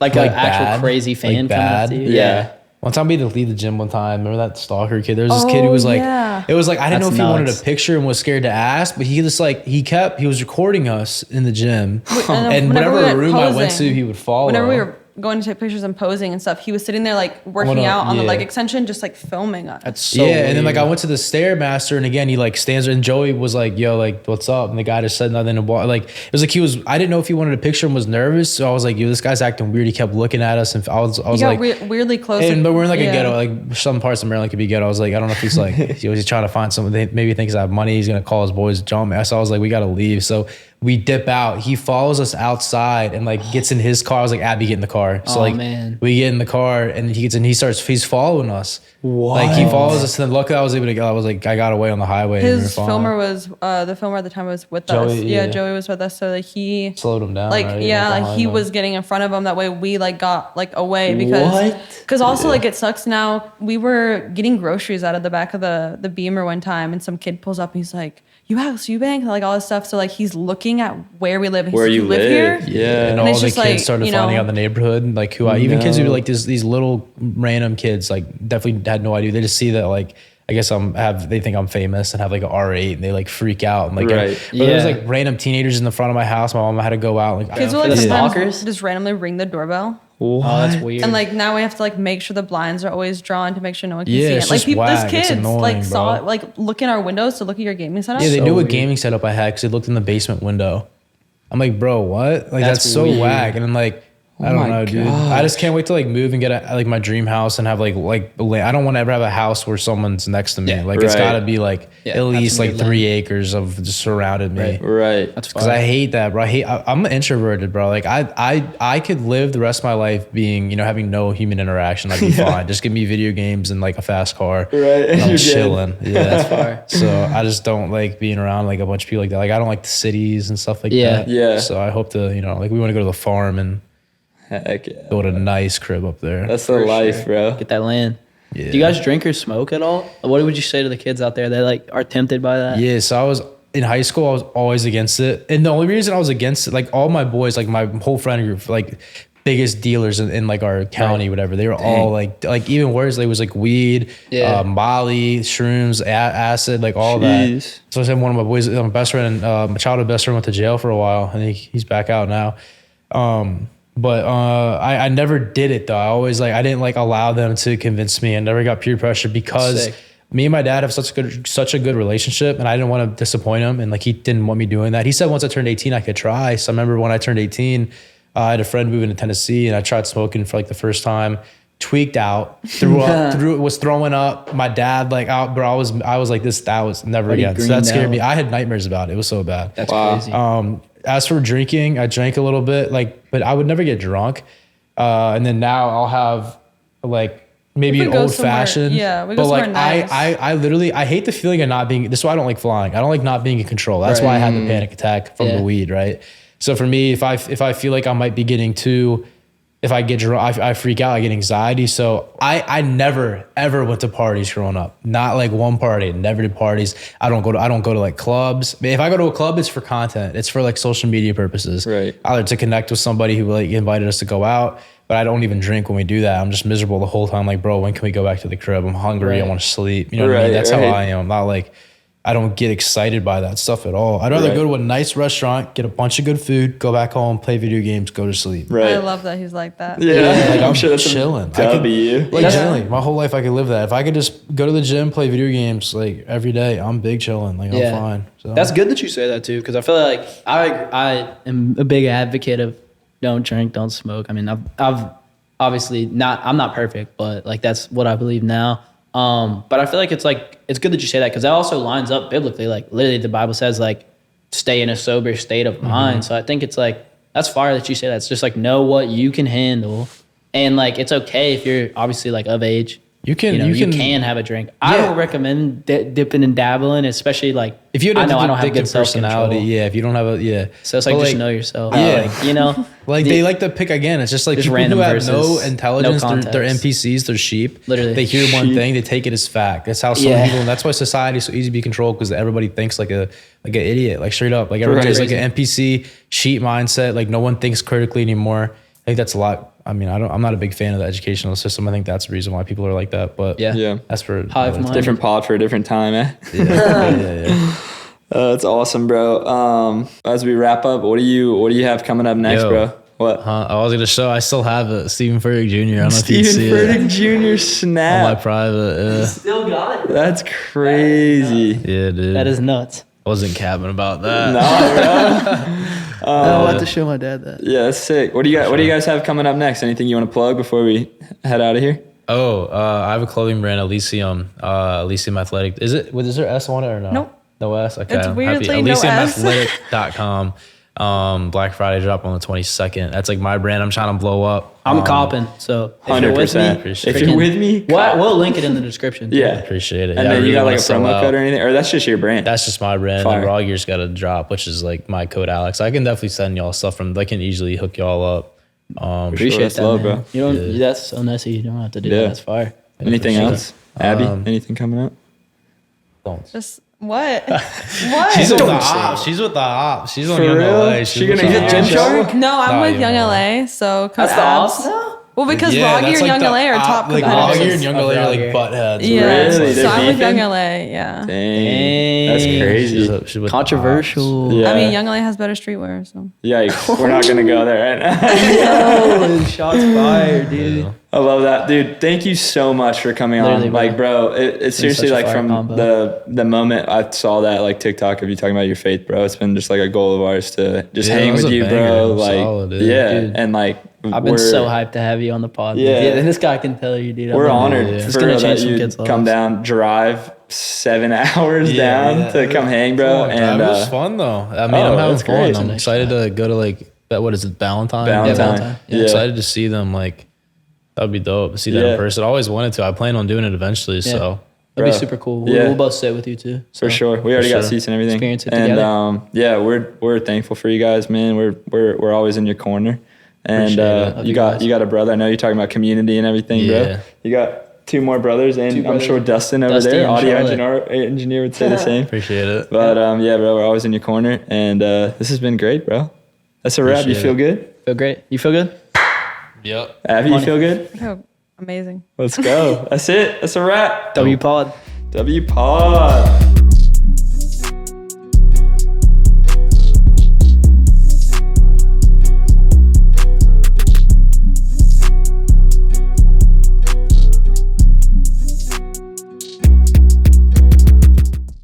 Like Like an actual bad? crazy fan Like coming up bad? to you? Yeah. One time we had to leave the gym one time. Remember that stalker kid? There was this kid who was like, yeah. it was like, I didn't know That's if he wanted nuts. a picture and was scared to ask, but he just like, he was recording us in the gym. And whenever whatever we were room I went posing, to, he would follow. Whenever we were going to take pictures and posing and stuff, he was sitting there like working Well, no, out on the yeah. leg extension, just like filming us. That's so yeah, and then like I weird. went to the Stairmaster, and again he like stands there, and Joey was like, "Yo, like what's up?" And the guy just said nothing. And like it was like I didn't know if he wanted a picture and was nervous, so I was like, "Yo, this guy's acting weird." He kept looking at us, and I was He got like, weirdly close. but we're in like yeah. a ghetto, like some parts of Maryland could be ghetto. I was like, I don't know if he's like he's trying to find something. Maybe he thinks I have money. He's gonna call his boys to jump me. So I was like, we gotta leave. So we dip out. He follows us outside and like gets in his car. I was like, Abby, get in the car. So Oh, like man. we get in the car and he gets in. He's following us. Like he follows us. And then luckily I was able to go. I was like, I got away on the highway. and we were His fine. filmer was the filmer at the time was with us. Joey, Yeah, yeah. Joey was with us, so like he Slowed him down. like right? yeah, like behind he him. was getting in front of him. That way we like got like away What? because also like it sucks now. We were getting groceries out of the back of the Beamer one time, and some kid pulls up and he's like, "You Alex Eubank?" Like all this stuff. So like he's looking at where we live. And he's Where like, you live? here? Yeah. And And all it's the just kids like, started you finding know- out the neighborhood, like who even kids who were No. like these little random kids, like definitely had no idea. They just see that like I guess they think I'm famous and have like an R8 and they like freak out and like Right. but there's Yeah. like random teenagers in the front of my house. My mom had to go out like Kids will For like the sometimes stalkers? just randomly ring the doorbell. Oh, that's weird. And like now we have to like make sure the blinds are always drawn to make sure no one can Yeah, see it's it. Like just people, whack. there's It's kids annoying, like saw bro. it, like look in our windows to look at your gaming setup. yeah, they So knew what weird. gaming setup I had because they looked in the basement window. I'm like, bro, what? Like That's that's so weird. whack. And then like I don't my know, dude. I just can't wait to like move and get like my dream house and have like I don't want to ever have a house where someone's next to me. Yeah. Like it's Right. got to be like Yeah, at have least some like good 3 acres of just surrounded me. Right. Right. That's Because fine. I hate that, bro. I'm introverted, bro. Like I could live the rest of my life being, having no human interaction. I'd be fine. Just give me video games and like a fast car. Right. And I'm You're chilling. Yeah. That's fire. So I just don't like being around like a bunch of people like that. Like I don't like the cities and stuff like Yeah. that. Yeah. So I hope to, like we want to go to the farm and Heck yeah. build a nice crib up there. That's the life, bro. Get that land. Yeah. Do you guys drink or smoke at all? What would you say to the kids out there that like are tempted by that? Yeah, so I was in high school. I was always against it, and the only reason I was against it, like all my boys, like my whole friend group, like biggest dealers in like our county, whatever. They were all like even worse. They was like weed, Yeah. Molly, shrooms, acid, like all that. Jeez. So I said one of my boys, my best friend, my childhood best friend, went to jail for a while, and he's back out now. But I never did it though. I always I didn't allow them to convince me. I never got peer pressure because Sick. me and my dad have such a good relationship, and I didn't want to disappoint him. And he didn't want me doing that. He said once I turned 18, I could try. So I remember when I turned 18, I had a friend moving to Tennessee, and I tried smoking for the first time. Tweaked out, was throwing up. My dad out, bro. I was like this. That was never Already again. So that greened scared out. me. I had nightmares about it. It was so bad. That's Wow. crazy. As for drinking, I drank a little bit, but I would never get drunk. And then now I'll have maybe We an could go old somewhere- fashioned. yeah, we go but somewhere nice. I literally I hate the feeling of not being. This is why I don't like flying. I don't like not being in control. That's why I had the panic attack from Yeah. the weed, right? So for me, if I feel like I might be getting too. If I get drunk, I freak out. I get anxiety. So I never ever went to parties growing up. Not one party. Never did parties. I don't go to clubs. If I go to a club, it's for content. It's for social media purposes. Right. Either to connect with somebody who invited us to go out. But I don't even drink when we do that. I'm just miserable the whole time. Bro, when can we go back to the crib? I'm hungry. I Right. want to sleep. You know what I mean? Right, That's how right. I am. Not I don't get excited by that stuff at all. I'd rather Right. go to a nice restaurant, get a bunch of good food, go back home, play video games, go to sleep. Right. I love that he's like that. Yeah. I'm sure that's chilling. a W. Generally, my whole life I could live that. If I could just go to the gym, play video games every day, I'm big chilling. Yeah. I'm fine. So. That's good that you say that too, because I feel like I am a big advocate of don't drink, don't smoke. I mean, I've obviously I'm not perfect, but like that's what I believe now. But I feel like it's good that you say that because that also lines up biblically. Like literally the Bible says like stay in a sober state of mind. So I think it's like, that's fire that you say that. It's just like know what you can handle. And like, it's okay if you're obviously like of age. You can have a drink. I don't recommend dipping and dabbling, especially like if you I don't have a good personality. self-control. If you don't have So it's like just know yourself. Like they like to pick again. It's just like people random who have verses, no intelligence. no They're NPCs. They're sheep. Literally. They hear one thing, they take it as fact. That's how some people. And that's why society is so easy to be controlled because everybody thinks like an idiot, like straight up. Like everybody's like an NPC sheep mindset. Like no one thinks critically anymore. I think that's a lot. I mean, I'm not a big fan of the educational system. I think that's the reason why people are like that. But that's for different pod for a different time, eh? Yeah. That's awesome, bro. As we wrap up, what do you have coming up next, bro? What? I was gonna show. I still have it. Stephen Furtick Jr. I don't know if you see Stephen it. Furtick Jr. Snap. On my private. Still got it. That's crazy. Yeah, dude. That is nuts. I wasn't capping about that. No, bro. I'll have to show my dad that. Yeah, that's sick. What do you guys have coming up next? Anything you want to plug before we head out of here? I have a clothing brand, Elysium Athletic. Is there S on it or no? Nope. No S? Okay. It's I'm weirdly happy. no S. ElysiumAthletic.com. Black Friday drop on the 22nd. That's like my brand. I'm trying to blow up. I'm copping. So 100%. If you're with me, we'll link it in the description. Yeah. Appreciate it. And then you got like a promo code or anything? Or that's just your brand? That's just my brand. Fire. And Raw Gear's got a drop, which is like my code Alex. I can definitely send y'all stuff from. I can easily hook y'all up. Appreciate that, love, man. bro. You don't. That's so messy. You don't have to do that. That's fire. Anything else? Abby, anything coming up? Don't. Just what? What? She's with the ops. She's with the ops. She's on For Young real? LA. She gonna get Gym Shark? No, I'm Nah, with you Young know. LA, so That's the ops now? Well, because Yeah, Raw Gear that's and like Young the LA are top Like Raw Gear competitors. and Young LA are like butt heads. Yeah, Really? so They're I'm with beefing? Young LA. Yeah. Dang. That's crazy. She's with the Controversial. Yeah. I mean, Young LA has better streetwear, so. Yikes. We're not going to go there right now. Shots fired, dude. ops. I love that. Dude, thank you so much for coming Literally, on. bro. Like, bro, it's seriously such a like fire from combo. the moment I saw that like TikTok of you talking about your faith, bro, it's been just like a goal of ours to just Yeah, hang that was with a you, banger. bro. It was Like, solid, dude. yeah. Dude. And like, I've been so hyped to have you on the pod. Yeah. And this guy can tell you, dude. We're honored It's for gonna real change that some you kids' come lives. down, drive 7 hours down to come hang, bro. And it was fun though. I mean, oh, I'm having that's great. fun. I'm excited to go to like that. What is it? Valentine. Valentine. Yeah. Excited to see them. Like that'd be dope to see that Yeah. in person. I always wanted to. I plan on doing it eventually. So That'd Bro. be super cool. Yeah. We'll both sit with you too. So. For sure, we already got sure. seats and everything. Experience it and together. yeah, we're thankful for you guys, man. We're always in your corner, and Appreciate it. you got a brother. I know you're talking about community and everything, bro. Yeah. You got 2 more brothers, and I'm brothers. sure Dustin over Dusty there, and audio Charlotte. engineer would say the same. appreciate it. But yeah, bro, we're always in your corner, and this has been great, bro. That's a wrap. You Appreciate feel it. good, Feel great? You feel good? Yep. Abby? You Money. feel good? Oh, amazing. Let's go. That's it. That's a wrap. W pod. W Pod.